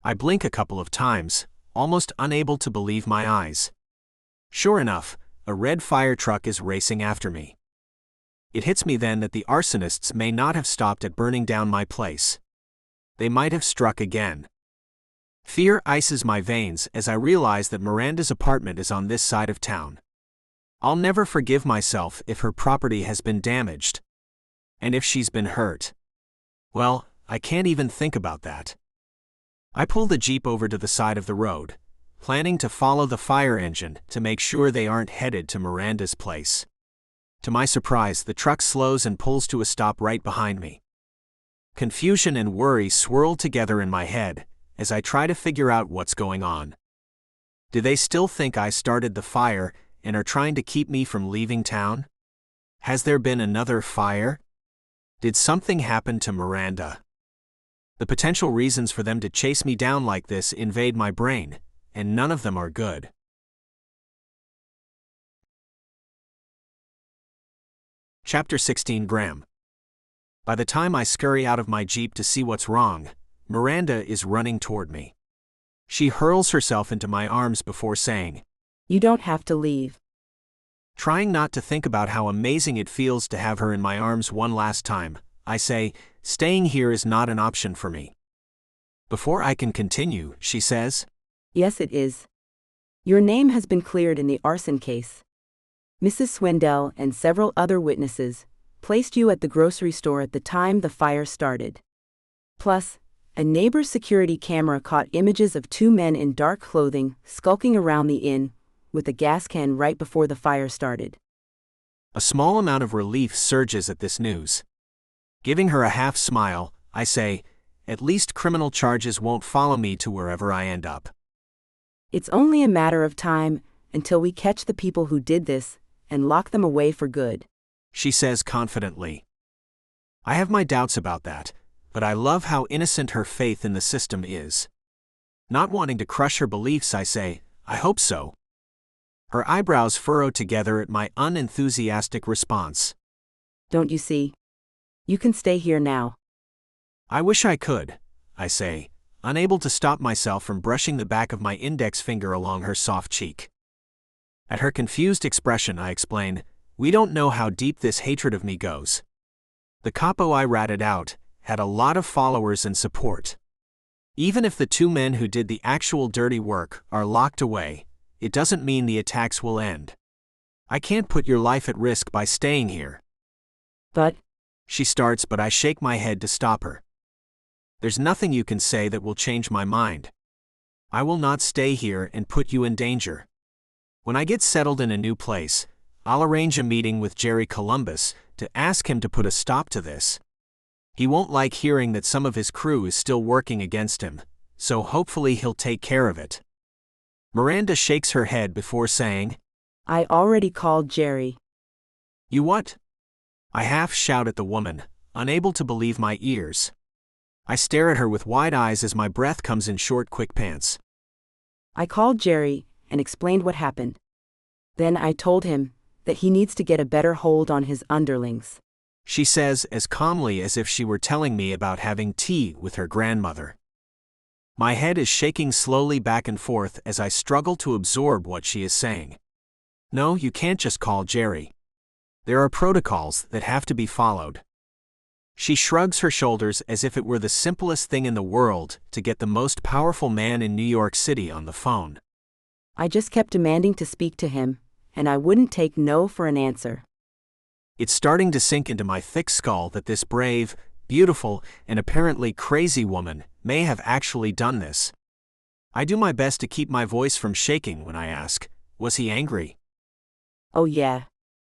I blink a couple of times, almost unable to believe my eyes. Sure enough, a red fire truck is racing after me. It hits me then that the arsonists may not have stopped at burning down my place. They might have struck again. Fear ices my veins as I realize that Miranda's apartment is on this side of town. I'll never forgive myself if her property has been damaged. And if she's been hurt. Well, I can't even think about that. I pull the Jeep over to the side of the road, planning to follow the fire engine to make sure they aren't headed to Miranda's place. To my surprise, the truck slows and pulls to a stop right behind me. Confusion and worry swirl together in my head as I try to figure out what's going on. Do they still think I started the fire and are trying to keep me from leaving town? Has there been another fire? Did something happen to Miranda? The potential reasons for them to chase me down like this invade my brain, and none of them are good. Chapter 16. Graham. By the time I scurry out of my Jeep to see what's wrong, Miranda is running toward me. She hurls herself into my arms before saying, "You don't have to leave." Trying not to think about how amazing it feels to have her in my arms one last time, I say, "Staying here is not an option for me." Before I can continue, she says, "Yes, it is. Your name has been cleared in the arson case. Mrs. Swindell and several other witnesses placed you at the grocery store at the time the fire started. Plus, a neighbor's security camera caught images of two men in dark clothing skulking around the inn with a gas can right before the fire started." A small amount of relief surges at this news. Giving her a half smile, I say, "At least criminal charges won't follow me to wherever I end up." "It's only a matter of time until we catch the people who did this and lock them away for good," she says confidently. I have my doubts about that, but I love how innocent her faith in the system is. Not wanting to crush her beliefs, I say, "I hope so." Her eyebrows furrow together at my unenthusiastic response. "Don't you see? You can stay here now." "I wish I could," I say, unable to stop myself from brushing the back of my index finger along her soft cheek. At her confused expression, I explain, "We don't know how deep this hatred of me goes. The capo I ratted out had a lot of followers and support. Even if the two men who did the actual dirty work are locked away, it doesn't mean the attacks will end. I can't put your life at risk by staying here." "But," she starts, but I shake my head to stop her. "There's nothing you can say that will change my mind. I will not stay here and put you in danger. When I get settled in a new place, I'll arrange a meeting with Jerry Columbus to ask him to put a stop to this. He won't like hearing that some of his crew is still working against him, so hopefully he'll take care of it." Miranda shakes her head before saying, "I already called Jerry." "You what?" I half shout at the woman, unable to believe my ears. I stare at her with wide eyes as my breath comes in short, quick pants. "I called Jerry and explained what happened. Then I told him that he needs to get a better hold on his underlings," she says as calmly as if she were telling me about having tea with her grandmother. My head is shaking slowly back and forth as I struggle to absorb what she is saying. No, you can't just call Jerry. There are protocols that have to be followed. She shrugs her shoulders as if it were the simplest thing in the world to get the most powerful man in New York City on the phone. "I just kept demanding to speak to him, and I wouldn't take no for an answer." It's starting to sink into my thick skull that this brave, beautiful, and apparently crazy woman may have actually done this. I do my best to keep my voice from shaking when I ask, "Was he angry?" "Oh yeah."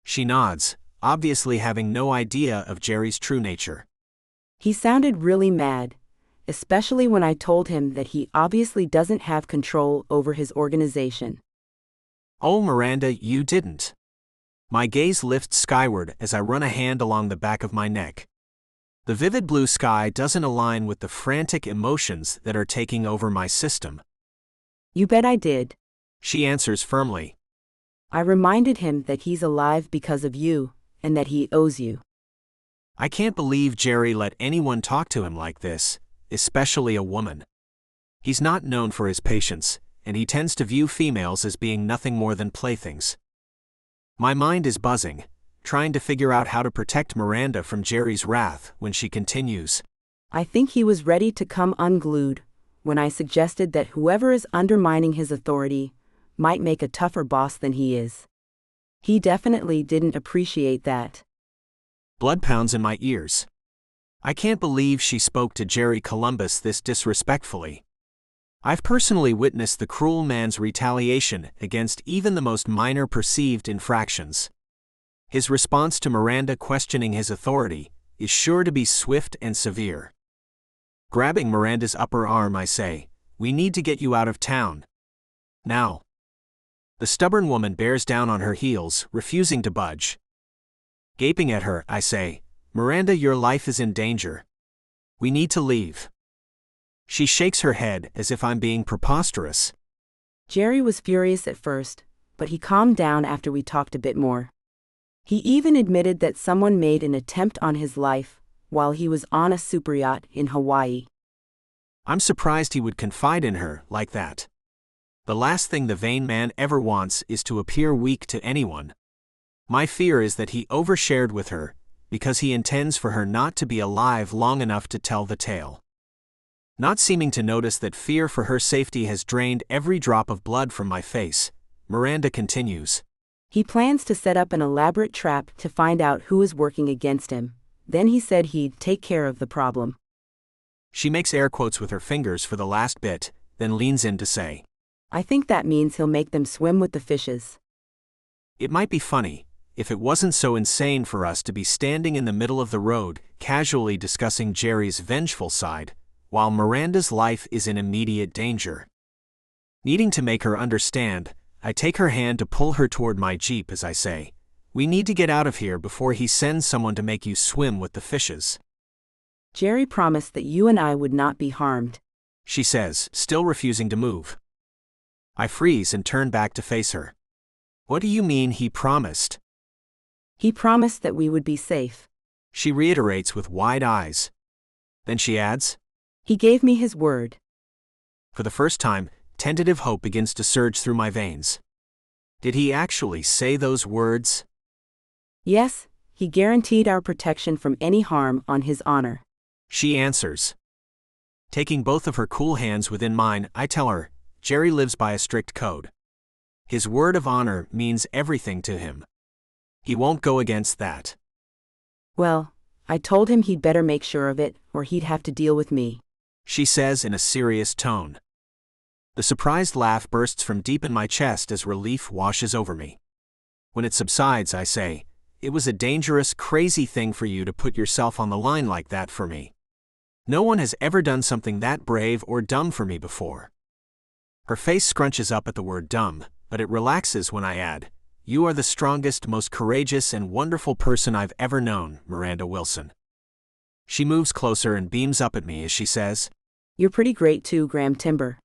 She nods, obviously having no idea of Jerry's true nature. "He sounded really mad, especially when I told him that he obviously doesn't have control over his organization." "Oh, Miranda, you didn't." My gaze lifts skyward as I run a hand along the back of my neck. The vivid blue sky doesn't align with the frantic emotions that are taking over my system. "You bet I did." She answers firmly. "I reminded him that he's alive because of you, and that he owes you." I can't believe Jerry let anyone talk to him like this, especially a woman. He's not known for his patience, and he tends to view females as being nothing more than playthings. My mind is buzzing, trying to figure out how to protect Miranda from Jerry's wrath when she continues. "I think he was ready to come unglued when I suggested that whoever is undermining his authority might make a tougher boss than he is. He definitely didn't appreciate that." Blood pounds in my ears. I can't believe she spoke to Jerry Columbus this disrespectfully. I've personally witnessed the cruel man's retaliation against even the most minor perceived infractions. His response to Miranda questioning his authority is sure to be swift and severe. Grabbing Miranda's upper arm, I say, "We need to get you out of town. Now." The stubborn woman bears down on her heels, refusing to budge. Gaping at her, I say, "Miranda, your life is in danger. We need to leave." She shakes her head as if I'm being preposterous. Jerry was furious at first, but he calmed down after we talked a bit more. He even admitted that someone made an attempt on his life while he was on a superyacht in Hawaii. I'm surprised he would confide in her like that. The last thing the vain man ever wants is to appear weak to anyone. My fear is that he overshared with her because he intends for her not to be alive long enough to tell the tale. Not seeming to notice that fear for her safety has drained every drop of blood from my face, Miranda continues. He plans to set up an elaborate trap to find out who is working against him. Then he said he'd take care of the problem. She makes air quotes with her fingers for the last bit, then leans in to say, I think that means he'll make them swim with the fishes. It might be funny if it wasn't so insane for us to be standing in the middle of the road, casually discussing Jerry's vengeful side, while Miranda's life is in immediate danger. Needing to make her understand, I take her hand to pull her toward my Jeep as I say, "We need to get out of here before he sends someone to make you swim with the fishes." Jerry promised that you and I would not be harmed, she says, still refusing to move. I freeze and turn back to face her. What do you mean he promised? He promised that we would be safe, she reiterates with wide eyes. Then she adds, he gave me his word. For the first time, tentative hope begins to surge through my veins. Did he actually say those words? Yes, he guaranteed our protection from any harm on his honor, she answers. Taking both of her cool hands within mine, I tell her, Jerry lives by a strict code. His word of honor means everything to him. He won't go against that. Well, I told him he'd better make sure of it, or he'd have to deal with me, she says in a serious tone. The surprised laugh bursts from deep in my chest as relief washes over me. When it subsides, I say, it was a dangerous, crazy thing for you to put yourself on the line like that for me. No one has ever done something that brave or dumb for me before. Her face scrunches up at the word dumb, but it relaxes when I add, you are the strongest, most courageous and wonderful person I've ever known, Miranda Wilson. She moves closer and beams up at me as she says, You're pretty great too, Graham Timber.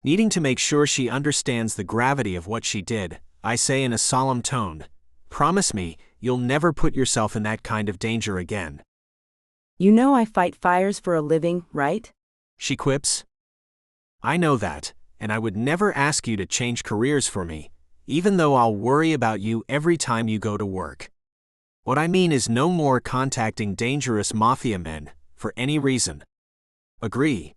Needing to make sure she understands the gravity of what she did, I say in a solemn tone, promise me you'll never put yourself in that kind of danger again. You know I fight fires for a living, right? She quips. I know that, and I would never ask you to change careers for me, even though I'll worry about you every time you go to work. What I mean is no more contacting dangerous mafia men, for any reason. Agree?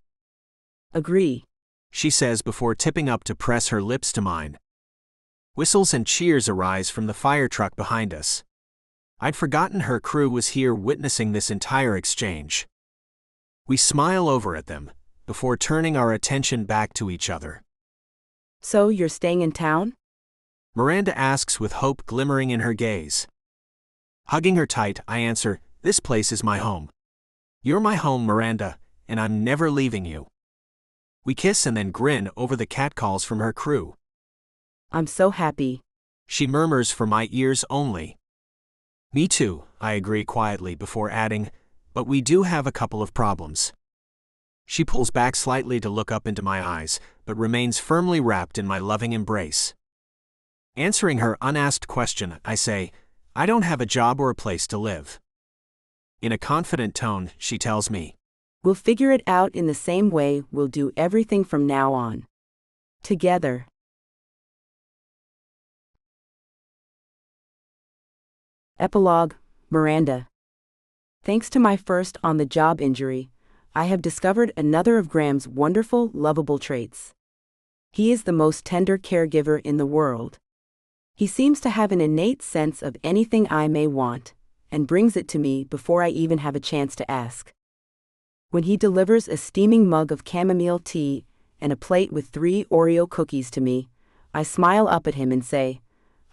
Agree, she says before tipping up to press her lips to mine. Whistles and cheers arise from the fire truck behind us. I'd forgotten her crew was here witnessing this entire exchange. We smile over at them, before turning our attention back to each other. So you're staying in town? Miranda asks with hope glimmering in her gaze. Hugging her tight, I answer, this place is my home. You're my home, Miranda, and I'm never leaving you. We kiss and then grin over the catcalls from her crew. I'm so happy, she murmurs for my ears only. Me too, I agree quietly before adding, but we do have a couple of problems. She pulls back slightly to look up into my eyes, but remains firmly wrapped in my loving embrace. Answering her unasked question, I say, I don't have a job or a place to live. In a confident tone, she tells me, we'll figure it out in the same way we'll do everything from now on. Together. Epilogue, Miranda. Thanks to my first on-the-job injury, I have discovered another of Graham's wonderful, lovable traits. He is the most tender caregiver in the world. He seems to have an innate sense of anything I may want, and brings it to me before I even have a chance to ask. When he delivers a steaming mug of chamomile tea and a plate with 3 Oreo cookies to me, I smile up at him and say,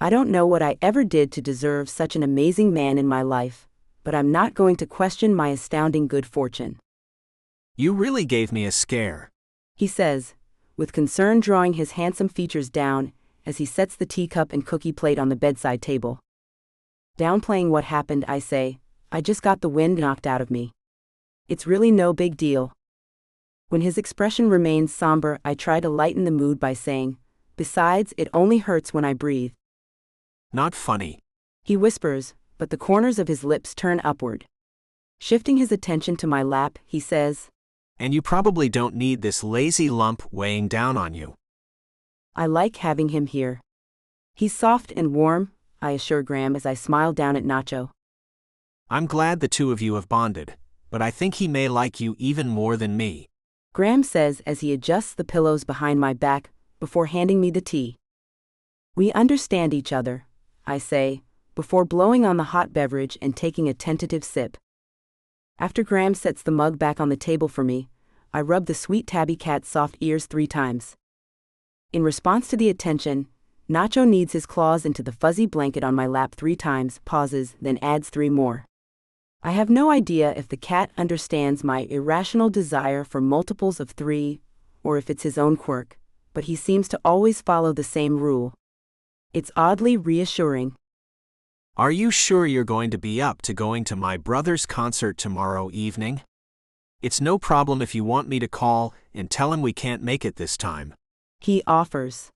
I don't know what I ever did to deserve such an amazing man in my life, but I'm not going to question my astounding good fortune. You really gave me a scare, He says, with concern drawing his handsome features down as he sets the teacup and cookie plate on the bedside table. Downplaying what happened, I say, I just got the wind knocked out of me. It's really no big deal. When his expression remains somber, I try to lighten the mood by saying, besides, it only hurts when I breathe. Not funny. He whispers, but the corners of his lips turn upward. Shifting his attention to my lap, he says, And you probably don't need this lazy lump weighing down on you. I like having him here. He's soft and warm, I assure Graham as I smile down at Nacho. I'm glad the two of you have bonded, but I think he may like you even more than me. Graham says as he adjusts the pillows behind my back before handing me the tea. We understand each other, I say, before blowing on the hot beverage and taking a tentative sip. After Graham sets the mug back on the table for me, I rub the sweet tabby cat's soft ears 3 times. In response to the attention, Nacho kneads his claws into the fuzzy blanket on my lap 3 times, pauses, then adds 3 more. I have no idea if the cat understands my irrational desire for multiples of 3, or if it's his own quirk, but he seems to always follow the same rule. It's oddly reassuring. Are you sure you're going to be up to going to my brother's concert tomorrow evening? It's no problem if you want me to call and tell him we can't make it this time. He offers.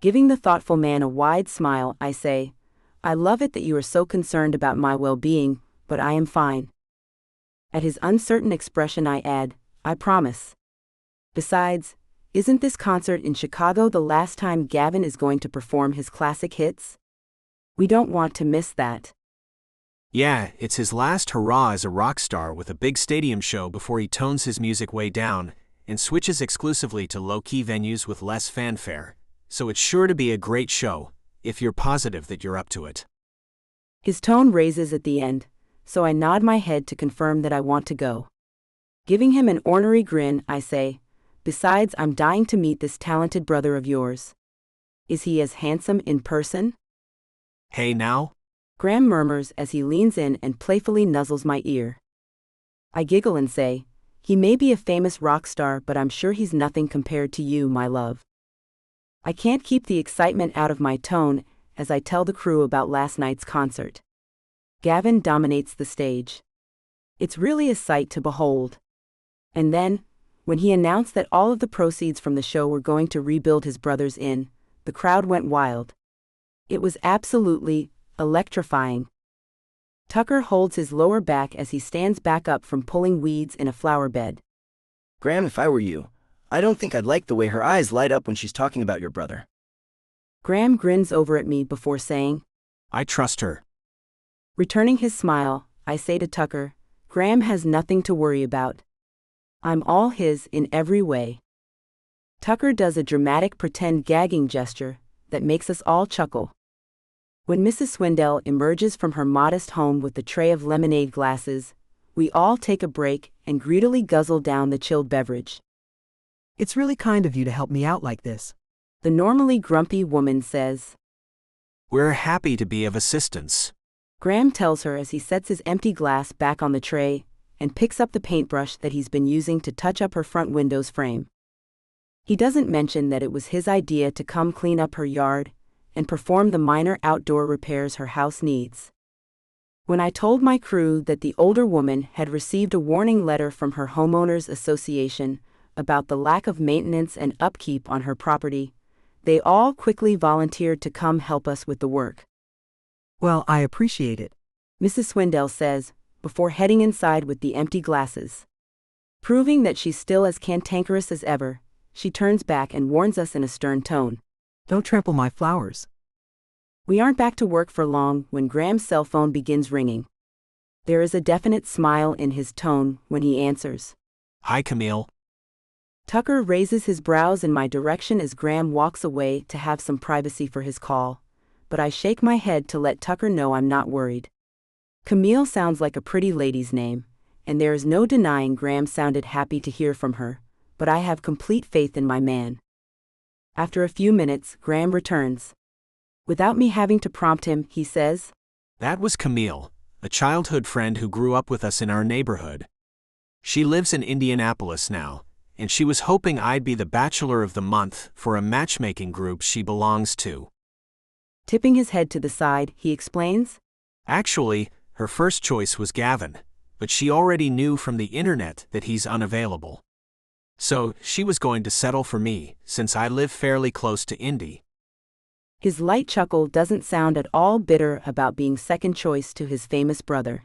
Giving the thoughtful man a wide smile, I say, I love it that you are so concerned about my well-being, but I am fine. At his uncertain expression I add, I promise. Besides, isn't this concert in Chicago the last time Gavin is going to perform his classic hits? We don't want to miss that. Yeah, it's his last hurrah as a rock star with a big stadium show before he tones his music way down and switches exclusively to low-key venues with less fanfare, so it's sure to be a great show, if you're positive that you're up to it. His tone raises at the end, so I nod my head to confirm that I want to go. Giving him an ornery grin, I say, besides, I'm dying to meet this talented brother of yours. Is he as handsome in person? Hey now? Graham murmurs as he leans in and playfully nuzzles my ear. I giggle and say, he may be a famous rock star, but I'm sure he's nothing compared to you, my love. I can't keep the excitement out of my tone as I tell the crew about last night's concert. Gavin dominates the stage. It's really a sight to behold. And then, when he announced that all of the proceeds from the show were going to rebuild his brother's inn, the crowd went wild. It was absolutely electrifying. Tucker holds his lower back as he stands back up from pulling weeds in a flower bed. Graham, if I were you, I don't think I'd like the way her eyes light up when she's talking about your brother. Graham grins over at me before saying, I trust her. Returning his smile, I say to Tucker, Graham has nothing to worry about. I'm all his in every way. Tucker does a dramatic pretend gagging gesture that makes us all chuckle. When Mrs. Swindell emerges from her modest home with the tray of lemonade glasses, we all take a break and greedily guzzle down the chilled beverage. It's really kind of you to help me out like this. The normally grumpy woman says. We're happy to be of assistance. Graham tells her as he sets his empty glass back on the tray and picks up the paintbrush that he's been using to touch up her front window's frame. He doesn't mention that it was his idea to come clean up her yard and perform the minor outdoor repairs her house needs. When I told my crew that the older woman had received a warning letter from her homeowners association about the lack of maintenance and upkeep on her property, they all quickly volunteered to come help us with the work. Well, I appreciate it. Mrs. Swindell says, before heading inside with the empty glasses. Proving that she's still as cantankerous as ever, she turns back and warns us in a stern tone. Don't trample my flowers. We aren't back to work for long when Graham's cell phone begins ringing. There is a definite smile in his tone when he answers. Hi, Camille. Tucker raises his brows in my direction as Graham walks away to have some privacy for his call, but I shake my head to let Tucker know I'm not worried. Camille sounds like a pretty lady's name, and there is no denying Graham sounded happy to hear from her, but I have complete faith in my man. After a few minutes, Graham returns. Without me having to prompt him, he says, That was Camille, a childhood friend who grew up with us in our neighborhood. She lives in Indianapolis now, and she was hoping I'd be the Bachelor of the Month for a matchmaking group she belongs to. Tipping his head to the side, he explains, Actually, her first choice was Gavin, but she already knew from the internet that he's unavailable. So, she was going to settle for me, since I live fairly close to Indy. His light chuckle doesn't sound at all bitter about being second choice to his famous brother.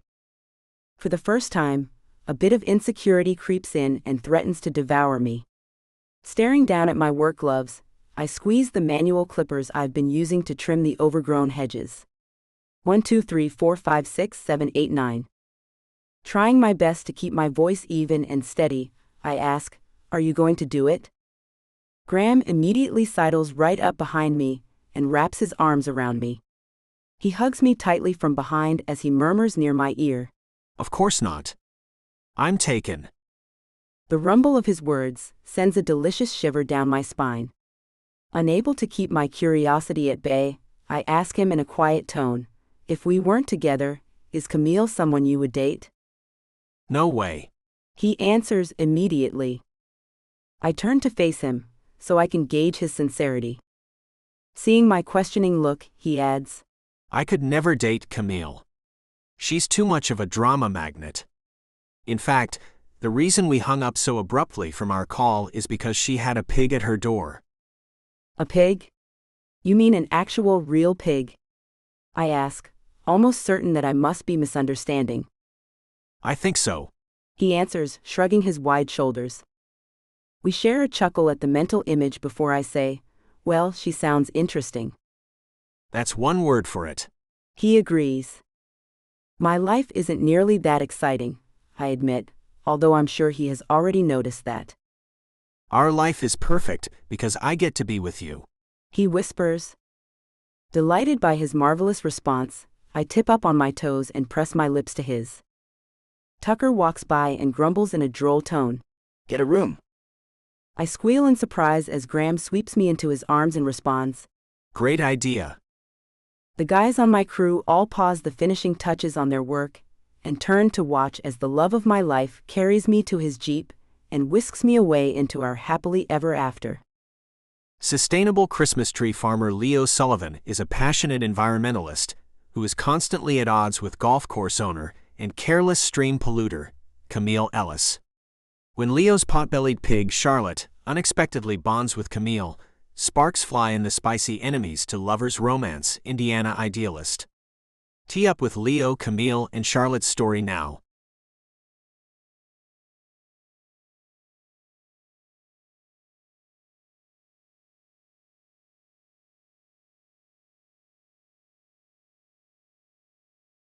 For the first time, a bit of insecurity creeps in and threatens to devour me. Staring down at my work gloves, I squeeze the manual clippers I've been using to trim the overgrown hedges. 1, 2, 3, 4, 5, 6, 7, 8, 9. Trying my best to keep my voice even and steady, I ask, Are you going to do it? Graham immediately sidles right up behind me and wraps his arms around me. He hugs me tightly from behind as he murmurs near my ear, Of course not. I'm taken. The rumble of his words sends a delicious shiver down my spine. Unable to keep my curiosity at bay, I ask him in a quiet tone, If we weren't together, is Camille someone you would date? No way. He answers immediately. I turn to face him, so I can gauge his sincerity. Seeing my questioning look, he adds, I could never date Camille. She's too much of a drama magnet. In fact, the reason we hung up so abruptly from our call is because she had a pig at her door. A pig? You mean an actual real pig? I ask, almost certain that I must be misunderstanding. I think so. He answers, shrugging his wide shoulders. We share a chuckle at the mental image before I say, Well, she sounds interesting. That's one word for it. He agrees. My life isn't nearly that exciting, I admit, although I'm sure he has already noticed that. Our life is perfect because I get to be with you. He whispers. Delighted by his marvelous response, I tip up on my toes and press my lips to his. Tucker walks by and grumbles in a droll tone. Get a room. I squeal in surprise as Graham sweeps me into his arms and responds, Great idea. The guys on my crew all pause the finishing touches on their work and turn to watch as the love of my life carries me to his Jeep and whisks me away into our happily ever after. Sustainable Christmas tree farmer Leo Sullivan is a passionate environmentalist who is constantly at odds with golf course owner and careless stream polluter, Camille Ellis. When Leo's pot-bellied pig, Charlotte, unexpectedly bonds with Camille, sparks fly in the spicy enemies to Lover's Romance, Indiana idealist. Tee up with Leo, Camille, and Charlotte's story now.